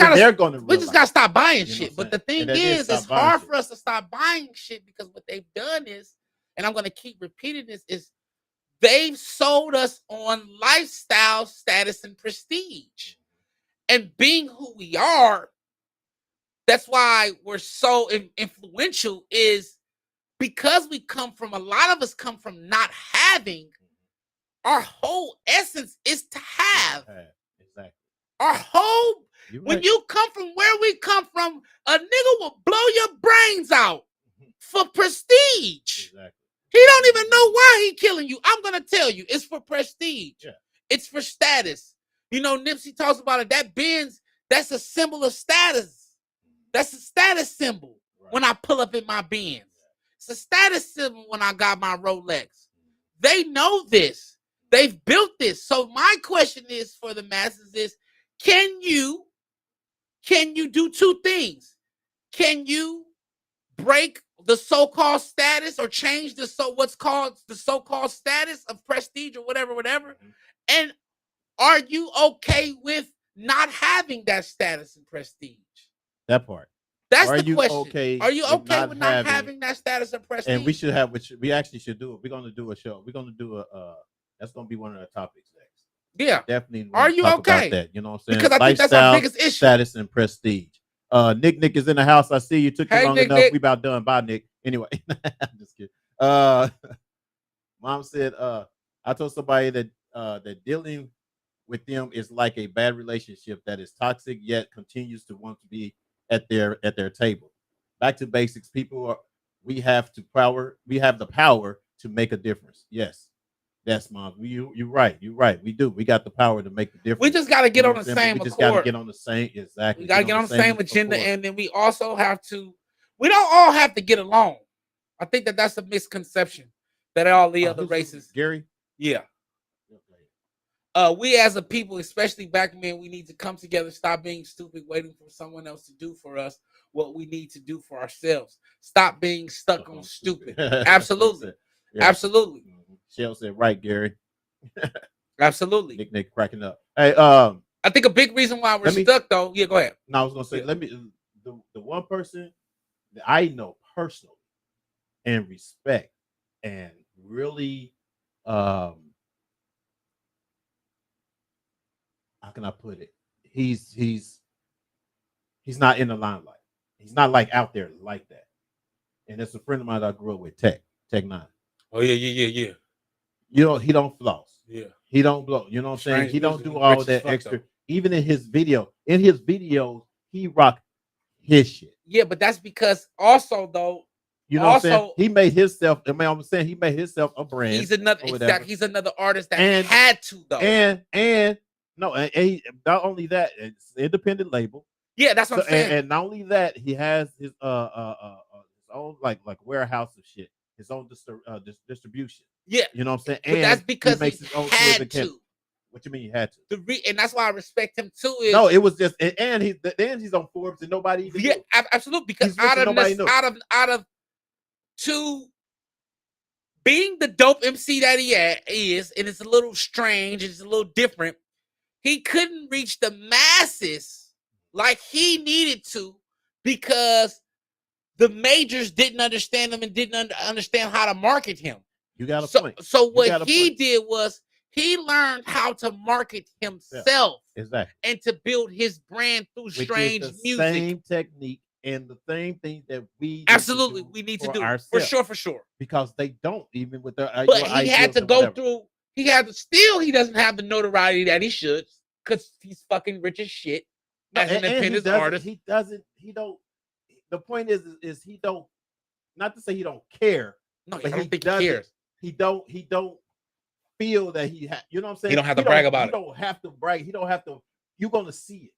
gotta stop buying shit. But the thing is, it's hard for us to stop buying shit because what they've done is, and I'm gonna keep repeating this, is they've sold us on lifestyle, status, and prestige. And being who we are, that's why we're so influential, is because a lot of us come from not having. Our whole essence is to have. Exactly. Our whole, when you come from where we come from, a nigga will blow your brains out for prestige. Exactly. He don't even know why he killing you. I'm gonna tell you, it's for prestige. Yeah. It's for status. You know, Nipsey talks about it. That Benz, that's a symbol of status. That's a status symbol when I pull up in my Benz. It's a status symbol when I got my Rolex. They know this. They've built this. So my question is for the masses is, can you do two things? Can you break the so-called status or change what's called the so-called status of prestige or whatever? And are you okay with not having that status and prestige? That part. That's the question. Are you okay with not having that status and prestige? And we actually should do it. We're gonna do a show. We're gonna do that's gonna be one of the topics next. Yeah, definitely. Are you okay? About that? You know what I'm saying? Because I think that's our biggest issue. Status and prestige. Nick is in the house. I see you. Took you long enough. Nick. We about done. Bye, Nick. Anyway, I'm just kidding. Mom said, I told somebody that that dealing with them is like a bad relationship that is toxic yet continues to want to be at their table. Back to basics. We have the power to make a difference. Yes. That's Mom. You're right. We do. We got the power to make the difference. We just got to get on the same accord. We just got to get on the same. Exactly. We got to get on the same agenda, and then we also have to. We don't all have to get along. I think that's a misconception that all the other races. Gary. Yeah. We as a people, especially Black men, we need to come together. Stop being stupid, waiting for someone else to do for us what we need to do for ourselves. Stop being stuck on stupid. Absolutely. Yeah. Absolutely. Shell said, right, Gary. Absolutely. Nick cracking up. Hey, I think a big reason why we're Let me- stuck, though. Yeah, go ahead. Now I was gonna say, Yeah. let me the one person that I know personally and respect and really how can I put it? He's not in the limelight. He's not like out there like that. And it's a friend of mine that I grew up with, Tech 9. Oh yeah. You know, he don't floss. Yeah. He don't blow. You know what I'm saying? Strange He don't music, do he all rich as that fuck, extra. though. Even in his videos, he rock his shit. Yeah, but that's because also though, You know what I'm saying? also He made himself. I mean, I'm saying he made himself a brand. he's another or whatever. he's another artist that And- had to though. And no, and he, not only that, it's an independent label. Yeah, that's what So, I'm saying. and not only that, he has his own like warehouse of shit, his own distribution. Yeah, You know what I'm saying? but that's because he makes his own had Twitter account. to. What you mean he had to? And that's why I respect him too. Is No, it was just and he's on Forbes and nobody even yeah, knew. absolutely. Because He's rich and nobody knew. out of two being the dope MC that he is, and it's a little strange, it's a little different. He couldn't reach the masses like he needed to because the majors didn't understand him and didn't understand how to market him. You got a So, point. so You what got a he point. did was he learned how to market himself Exactly. and to build his brand through Which strange is the music. same technique and the same thing that we Absolutely, we need to do for sure. because they don't even with their. But he had to go whatever. through. He doesn't have the notoriety that he should because he's fucking rich as shit No, as an and he independent doesn't- artist. He don't. The point is he don't. Not to say he don't care. No, I but don't think he doesn't- cares. He don't feel that he you know what I'm saying? He don't have to brag about it. He don't have to brag. He don't have to. You're gonna see it,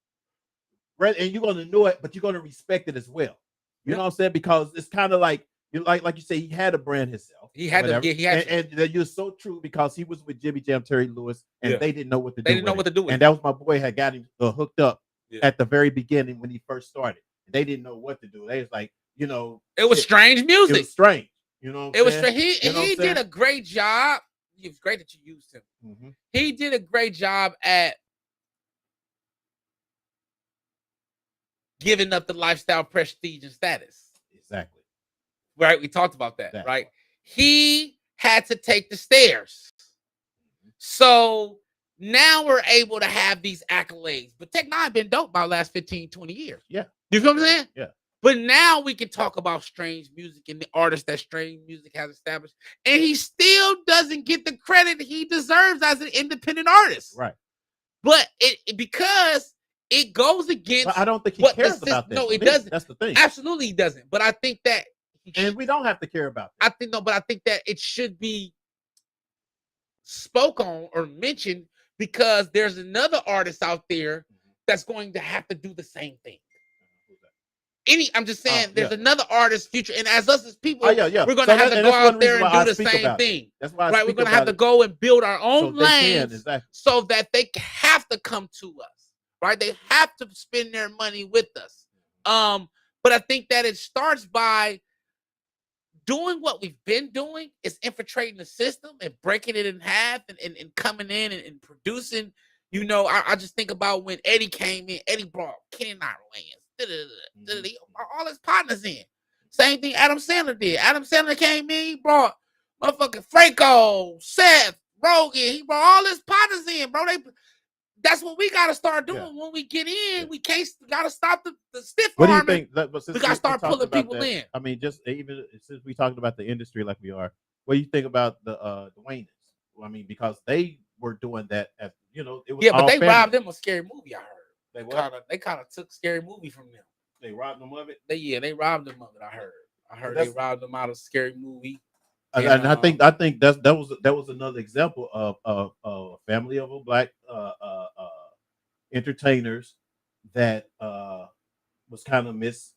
right? And you're gonna know it, but you're gonna respect it as well. You know what I'm saying? Because it's kind of like like you say, he had to brand himself. He had to. Yeah, he had to. And you're so true because he was with Jimmy Jam, Terry Lewis, and Yeah. they didn't know what to do. They didn't know what to do with And that was my boy had got him hooked up Yeah. at the very beginning when he first started. They didn't know what to do. They was like, you know, It was shit, strange it music. was strange. You know, what It I'm was saying? strange. You know what He I'm saying? did a great job. It was great that you used him. Mhm. He did a great job at giving up the lifestyle prestige and status. Exactly. Right? We talked about that, That right? He had to take the stairs. So now we're able to have these accolades. But Tech 9 been dope by the last 15, 20 years. Yeah. You feel what I'm saying? Yeah. But now we can talk about strange music and the artists that strange music has established. And he still doesn't get the credit he deserves as an independent artist. Right. But because it goes against. But I don't think he what the cares system- about that. no, to it me. doesn't. That's the thing. Absolutely he doesn't. But I think that And we don't have to care about that. I think that it should be spoke on or mentioned because there's another artist out there that's going to have to do the same thing. I'm just saying there's another artist future, and as us as people, we're going to have to go out there and do the same thing. That's why Right, we're going to have to go and build our own they can, lanes exactly. so that they have to come to us. Right, they have to spend their money with us. But I think that it starts by doing what we've been doing, is infiltrating the system and breaking it in half and coming in and producing. You know, I just think about when Eddie came in. Eddie brought Kenny Wayans, all his partners in. Same thing Adam Sandler did. Adam Sandler came in, he brought motherfucking Franco, Seth, Rogan. He brought all his partners in, bro. That's what we gotta start doing when we get in. We gotta stop the stiff What do you arming. think? We gotta start pulling people in. I mean, just even since we talking about the industry like we are, what do you think about the Wayans? I mean, because they were doing that as it was Yeah, but all they family. robbed them of Scary Movie. I heard They what? they kind of took Scary Movie from them. They robbed them of it. They robbed them of it. I heard they robbed them out of Scary Movie. And I think that was another example of a family of black entertainers that was kind of misused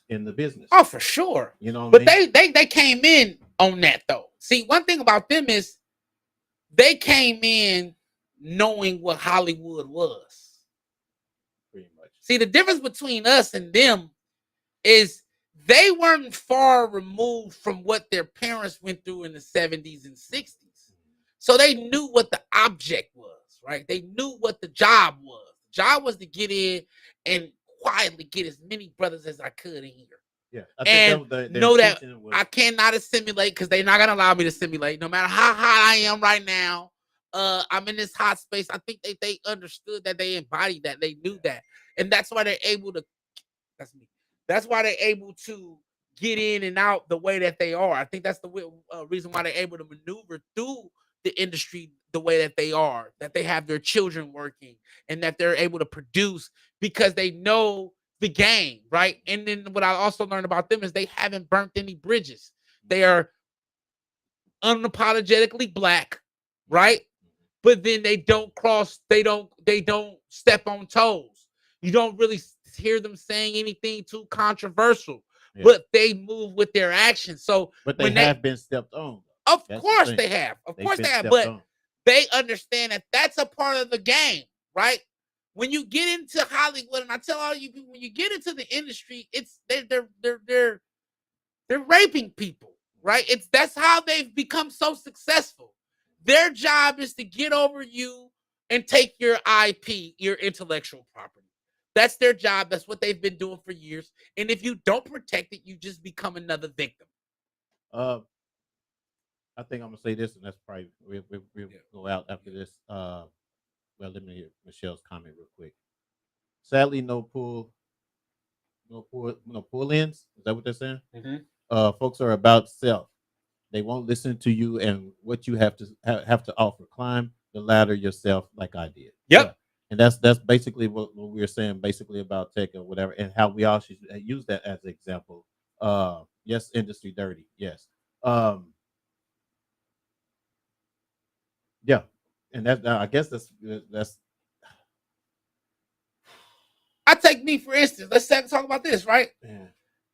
in the business. Oh, for sure. You know, but they came in on that though. See, one thing about them is they came in knowing what Hollywood was. Pretty much. See, the difference between us and them is they weren't far removed from what their parents went through in the 70s and 60s. So they knew what the object was, right? They knew what the job was. The job was to get in and quietly get as many brothers as I could in here. Yeah, I And think their know that intention was, I cannot assimilate because they're not gonna allow me to simulate. No matter how hot I am right now, I'm in this hot space. I think they understood that, they embodied that, they knew that, and that's why they're able to. That's me. That's why they're able to get in and out the way that they are. I think that's the reason why they're able to maneuver through the industry the way that they are. That they have their children working and that they're able to produce because they know the game, right? And then what I also learned about them is they haven't burnt any bridges. They are unapologetically black, right? But then they don't step on toes. You don't really hear them saying anything too controversial, but they move with their actions. So but they have been stepped on. Of course they have. Of course they have, but they understand that that's a part of the game, right? When you get into Hollywood, and I tell all you people, when you get into the industry, it's they're raping people, right? That's how they've become so successful. Their job is to get over you and take your IP, your intellectual property. That's their job. That's what they've been doing for years. And if you don't protect it, you just become another victim. I think I'm gonna say this, and that's probably we'll go out after this. Well, let me hear Michelle's comment real quick. Sadly, no pull-ins. Is that what they're saying? Mm-hmm. Folks are about self. They won't listen to you and what you have to offer. Climb the ladder yourself, like I did. Yep. Yeah. And that's basically what we were saying, basically about tech or whatever, and how we all should use that as an example. Yes, industry dirty. Yes. Yeah, and I guess that's. I take me for instance. Let's talk about this, right? Yeah.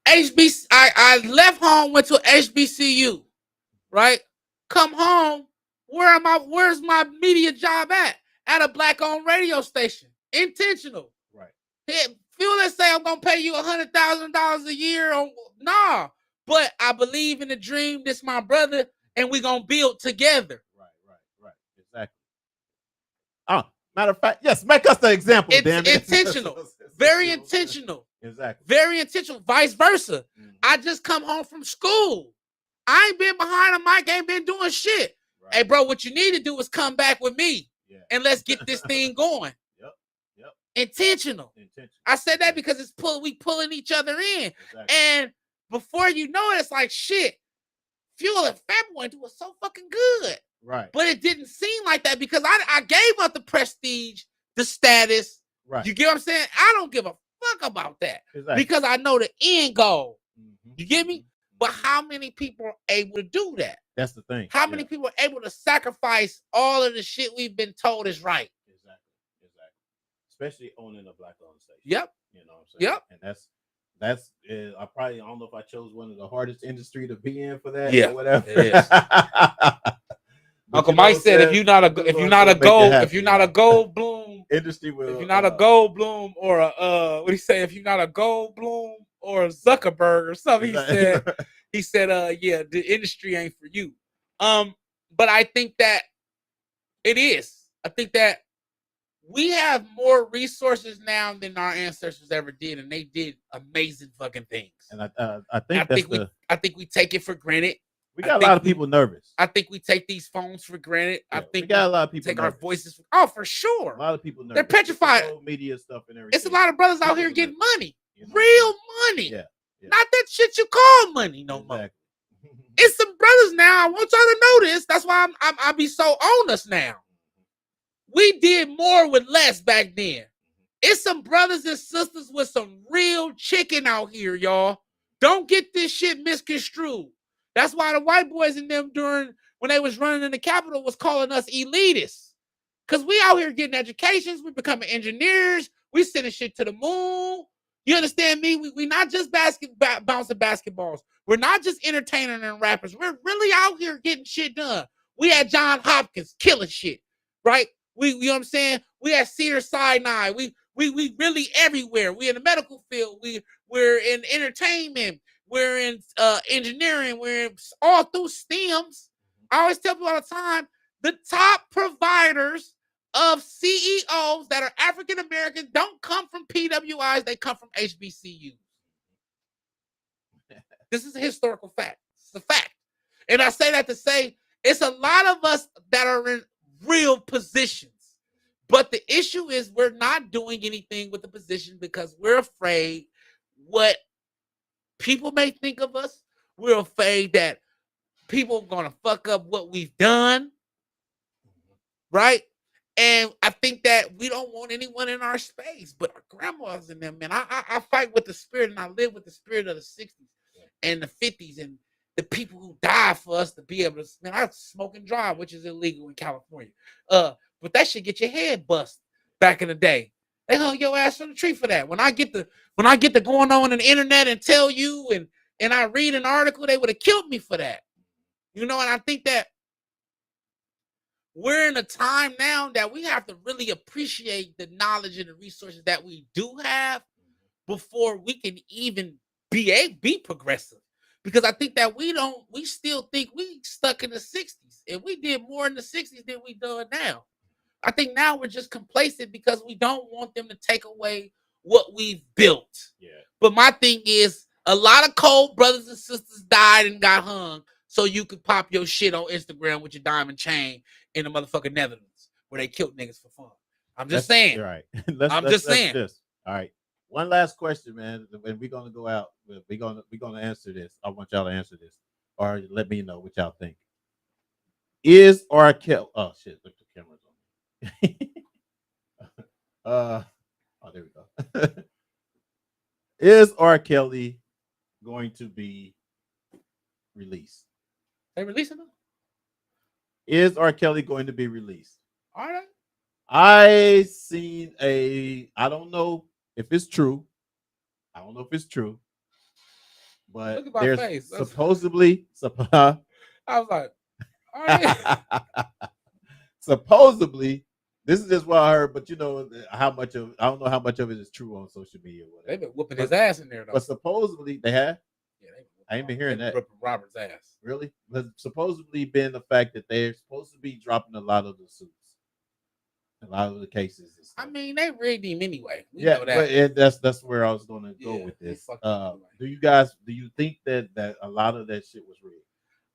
HBC. I left home, went to HBCU, right? Come home. Where's my media job at? At a black-owned radio station. Intentional. Right. Feel let's say I'm gonna pay you $100,000 a year on nah. But I believe in the dream. This my brother, and we gonna build together. Right. Exactly. Matter of fact, yes, make us the example. It's intentional. Very intentional. Exactly. Very intentional. Vice versa. Mm-hmm. I just come home from school. I ain't been behind a mic, ain't been doing shit. Right. Hey, bro, what you need to do is come back with me, and let's get this thing going. Yep. Intentional. I said that because we pulling each other in. Exactly. And before you know it, it's like shit. Fuel and Fat Boy doing so fucking good. Right. But it didn't seem like that because I gave up the prestige, the status. Right. You get what I'm saying? I don't give a fuck about that. Exactly. Because I know the end goal. Mm-hmm. You get me? But how many people are able to do that? That's the thing. How many people are able to sacrifice all of the shit we've been told is right? Exactly. Especially owning a black-owned station. Yep. You know what I'm saying? Yep. And that's I don't know if I chose one of the hardest industry to be in for that. Yeah. Or whatever. It is. Uncle Mike said, if you're not a Goldblum industry, will, if you're not a Goldblum or a what do you say? If you're not a Goldblum or a Zuckerberg or something, he said, yeah, the industry ain't for you. But I think that it is. I think that we have more resources now than our ancestors ever did, and they did amazing fucking things. And I think we take it for granted. We got a lot of people nervous. I think we take these phones for granted. Yeah, I think we got a lot of people take nervous. our voices. For sure. A lot of people nervous. They're petrified. The media stuff and everything. It's a lot of brothers out here getting money, know? real money. Yeah. Not that shit you call money no more. It's some brothers now. I want y'all to know this. That's why I be so on us now. We did more with less back then. It's some brothers and sisters with some real chicken out here, y'all. Don't get this shit misconstrued. That's why the white boys in them when they was running in the Capitol was calling us elitists. Because we out here getting educations. We becoming engineers. We sending shit to the moon. You understand me? We not just bouncing basketballs. We're not just entertaining and rappers. We're really out here getting shit done. We had John Hopkins killing shit, right? You know what I'm saying? We had Cedars-Sinai. We really everywhere. We in the medical field. We're in entertainment. We're in engineering. We're in all through STEMs. I always tell people all the time, the top providers of CEOs that are African American don't come from PWIs, they come from HBCUs. This is a historical fact. It's a fact. And I say that to say it's a lot of us that are in real positions. But the issue is we're not doing anything with the position because we're afraid what people may think of us. We're afraid that people are going to fuck up what we've done. Right? And I think that we don't want anyone in our space, but our grandmas and them, man. I fight with the spirit and I live with the spirit of the 60s and the 50s and the people who died for us to be able to, man, I smoke and drive, which is illegal in California. But that should get your head bust back in the day. They hung your ass from the tree for that. When I get the going on the internet and tell you and I read an article, they would have killed me for that. You know, and I think that we're in a time now that we have to really appreciate the knowledge and the resources that we do have before we can even be progressive. Because I think that we still think we stuck in the 60s and we did more in the 60s than we do now. I think now we're just complacent because we don't want them to take away what we've built. Yeah. But my thing is a lot of cold brothers and sisters died and got hung so you could pop your shit on Instagram with your diamond chain in the motherfucking Netherlands where they killed niggas for fun. I'm just saying. You're right. I'm just saying. All right. One last question, man. And we're gonna go out. We're gonna answer this. I want y'all to answer this, or let me know what y'all think. Is R. Kelly? Oh shit! Look, the camera's on. Oh, there we go. Is R. Kelly going to be released? They releasing them? Is R. Kelly going to be released? All right. I seen I don't know if it's true. I don't know if it's true. But Look at my there's face. supposedly I was like, all right. supposedly, this is just what I heard, but you know how much of I don't know how much of it is true on social media. Or whatever. They've been whooping his ass in there though. But supposedly they have. Yeah, I ain't been hearing that. Ripping Robert's ass. Really? But supposedly been the fact that they're supposed to be dropping a lot of the suits. A lot of the cases. I mean, they rigged him anyway. We Yeah, know that. but that's where I was going to go with they this. fucked him Do you think that a lot of that shit was rigged?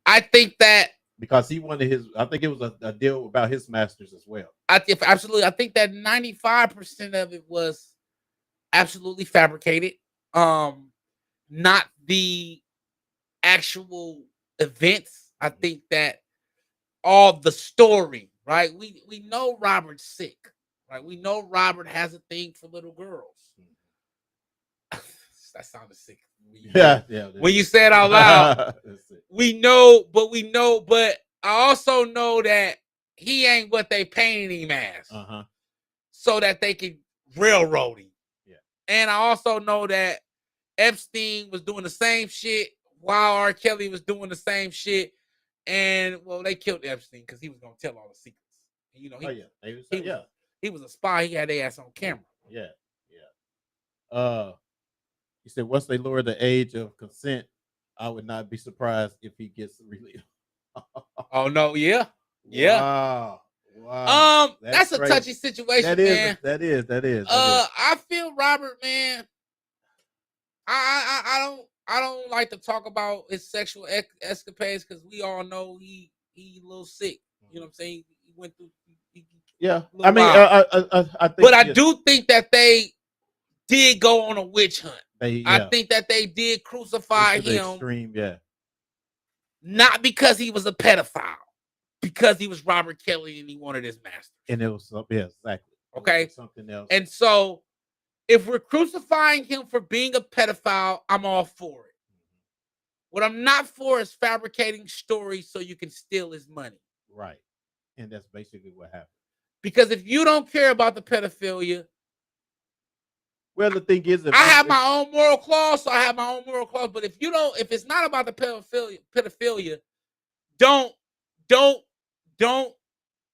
I think that Because he wanted his, I think it was a deal about his masters as well. absolutely. I think that 95% of it was absolutely fabricated. Not the actual events. I think that all the story, right? We know Robert's sick, right? We know Robert has a thing for little girls. That sounded sick. Yeah. When you say it out loud, we know, but I also know that he ain't what they painted him as. So that they can railroad him. Yeah. And I also know that Epstein was doing the same shit while R. Kelly was doing the same shit. And well, they killed Epstein because he was gonna tell all the secrets. You know, he was a spy. He had their ass on camera. Yeah. He said once they lower the age of consent, I would not be surprised if he gets released. Oh no, yeah. Wow. That's a touchy situation, man. That is. I feel Robert, man. I don't like to talk about his sexual escapades because we all know he a little sick. You know what I'm saying? He went through. Yeah, I mean, I think, but I do think that they did go on a witch hunt. I think that they did crucify him. Extreme, yeah. Not because he was a pedophile, because he was Robert Kelly and he wanted his master. And it was exactly. Okay, something else. And so, if we're crucifying him for being a pedophile, I'm all for it. What I'm not for is fabricating stories so you can steal his money. Right, and that's basically what happened. Because if you don't care about the pedophilia, well, the thing is, I have my own moral clause, so I have my own moral clause. But if it's not about the pedophilia, don't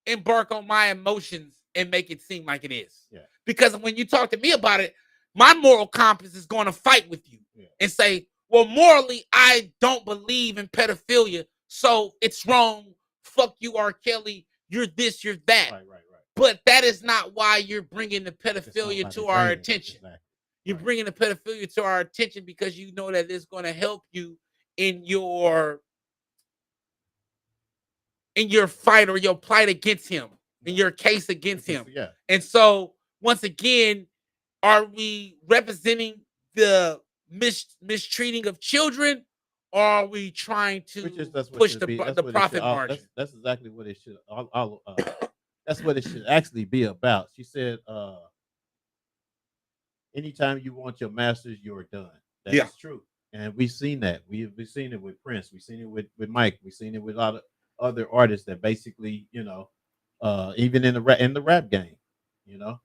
embark on my emotions and make it seem like it is. Yeah. Because when you talk to me about it, my moral compass is going to fight with you and say, well, morally, I don't believe in pedophilia, so it's wrong. Fuck you, R. Kelly. You're this, you're that. Right. But that is not why you're bringing the It's not pedophilia about to his our age. attention. Exactly. You're Right. bringing the pedophilia to our attention because you know that it's going to help you in your fight or your plight against him, in your case against him. Yeah. And so, once again, are we representing the mistreating of children, or are we trying to That's what push should the be. That's the what it profit should. margin? That's exactly what it should. That's what it should actually be about. She said, anytime you want your masters, you're done. That Yeah. is true. And we've seen that. We've seen it with Prince. We've seen it with Mike. We've seen it with a lot of other artists that basically, even in the rap game, you know.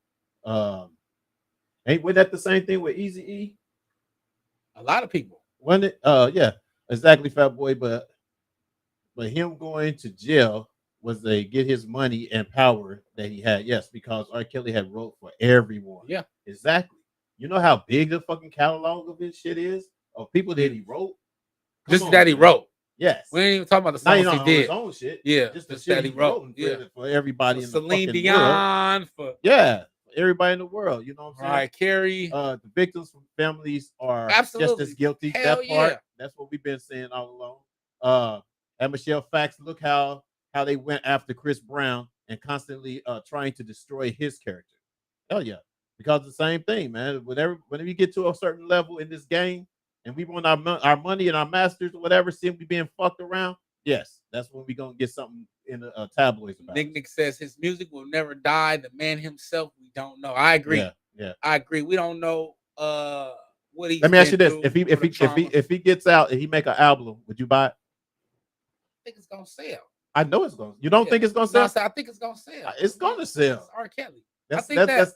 Wasn't that the same thing with Easy E? A lot of people. Wasn't it? Yeah, exactly, Fat Boy. But him going to jail was to get his money and power that he had. Yes, because R. Kelly had wrote for everyone. Yeah. Exactly. You know how big the fucking catalog of his shit is? Of people that he wrote? Just that he wrote. Yes. We ain't even talking about the Not songs even he on did. his own shit. Yeah. Just the Just shit that he he wrote wrote. for everybody in the Celine fucking Dion, world. for Everybody in the world. You know what I'm saying? Mariah Carey. The victims from families are Absolutely. just as guilty. Hell That part, yeah. that's what we've been saying all along. And Michelle Fax, look how they went after Chris Brown and constantly trying to destroy his character. Hell yeah. Because the same thing, man. Whenever you get to a certain level in this game and we want our money and our masters or whatever, seeing we being fucked around, yes, that's when we're gonna get something in the tabloids about it. Nick says his music will never die. The man himself, we don't know. I agree. Yeah. I agree. We don't know what he's Let me ask you this: through, if he gets out and he make an album, would you buy it? I think it's gonna sell. I know it's gonna. You don't think it's gonna No, sell? I think it's gonna sell. It's gonna sell. It's R. Kelly. That's, I think that's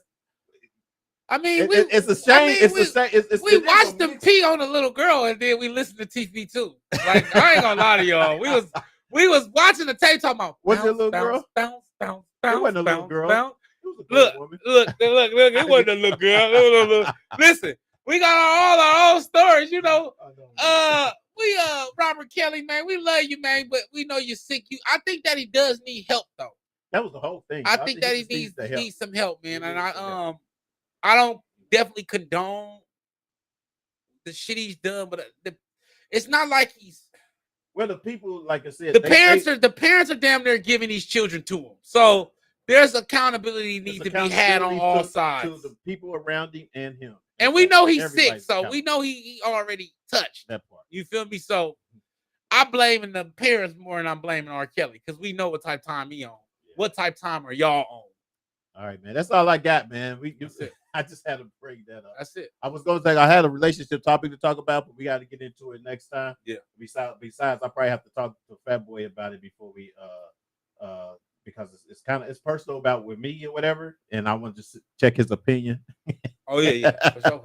I mean, it's a shame. It's a shame. We watched them pee on a little girl, and then we listened to TV too. Like, I ain't gonna lie to y'all. We was watching the tape talking about. Was it a little girl? Bounce. It wasn't a little girl. Bounce. It was a Look, big woman. look. It wasn't a little girl. Look. Listen, we got all our own stories. You know, Robert Kelly, man, we love you, man, but we know you're sick. I think that he does need help, though. That was the whole thing. I think that he needs some help, man. And I don't definitely condone the shit he's done, but it's not like he's. Well, the people, like I said, the parents are damn near giving these children to him. So there's accountability needs to be had on all sides. To the people around him and him. And we know he's sick, so we know he already touched. That part. You feel me? So I'm blaming the parents more than I'm blaming R. Kelly because we know what type of time he on. Yeah. What type of time are y'all on? All right, man. That's all I got, man. I just had to bring that up. That's it. I was going to say I had a relationship topic to talk about, but we got to get into it next time. Yeah. Besides, I probably have to talk to Fat Boy about it before we because it's personal about with me or whatever, and I want to just check his opinion. Oh yeah, for sure.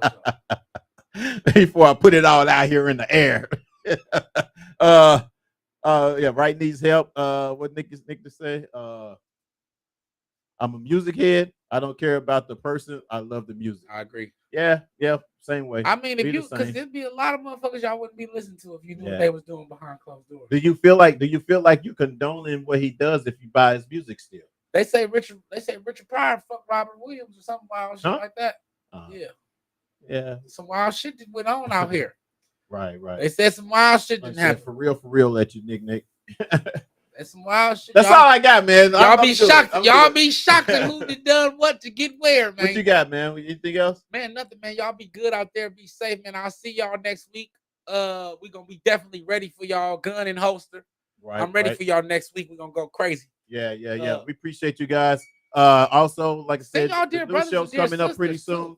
Before I put it all out here in the air. Yeah, right needs help. What Nick to say? I'm a music head. I don't care about the person. I love the music. I agree. Yeah, same way. I mean, because there'd be a lot of motherfuckers y'all wouldn't be listening to if you knew what they was doing behind closed doors. Do you feel like you condoning what he does if you buy his music still? They say Richard Pryor fucked Robert Williams or something wild shit like that. Yeah. Some wild shit that went on out here. Right. They said some wild shit didn't happen. For real, at you, Nick. That's some wild shit. That's all I got, man. Y'all be shocked. Y'all be shocked at who done what to get where, man. What you got, man? Anything else? Man, nothing, man. Y'all be good out there. Be safe, man. I'll see y'all next week. We're gonna be definitely ready for y'all gun and holster. Right. I'm ready for y'all next week. We're gonna go crazy. Yeah. We appreciate you guys. Also, like I said, the new show's coming up pretty soon.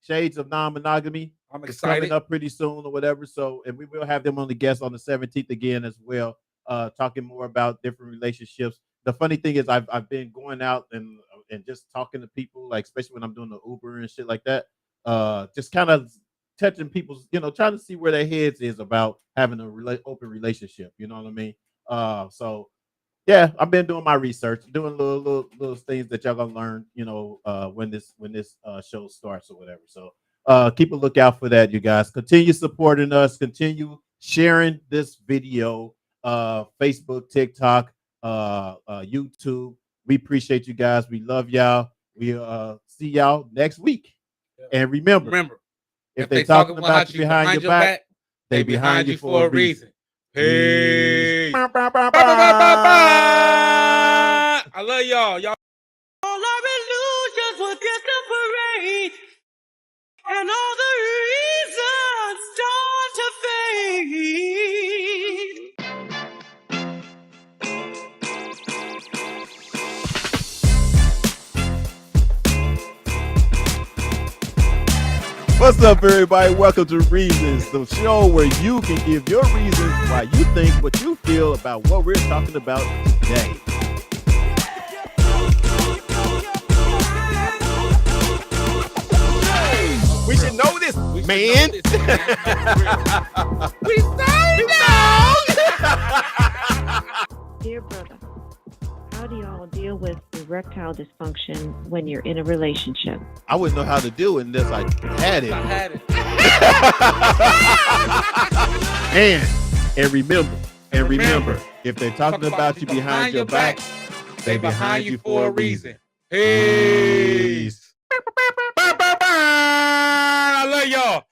Shades of Non-Monogamy. I'm excited. It's coming up pretty soon or whatever. So, and we will have them on the guest on the 17th again as well. Talking more about different relationships. The funny thing is I've been going out and just talking to people, like especially when I'm doing the Uber and shit like that. Just kind of touching people's, trying to see where their heads is about having a open relationship. You know what I mean? So yeah, I've been doing my research, doing little things that y'all gonna learn, when this show starts or whatever. So keep a lookout for that, you guys. Continue supporting us, continue sharing this video. Facebook, TikTok, YouTube. We appreciate you guys. We love y'all. We see y'all next week. And remember, if they talking about you behind your back, they behind you for a reason. Peace. I love y'all. Y'all. All our illusions will disapparate, and all the reasons start to fade. What's up, everybody? Welcome to Reasons, the show where you can give your reasons why you think what you feel about what we're talking about today. We should know this, man. We started now. Dear brother, how do y'all deal with erectile dysfunction when you're in a relationship? I wouldn't know how to do it unless I had it. I had it. And remember, if they're talking about you behind your back, they behind you for a reason. Peace. I love y'all.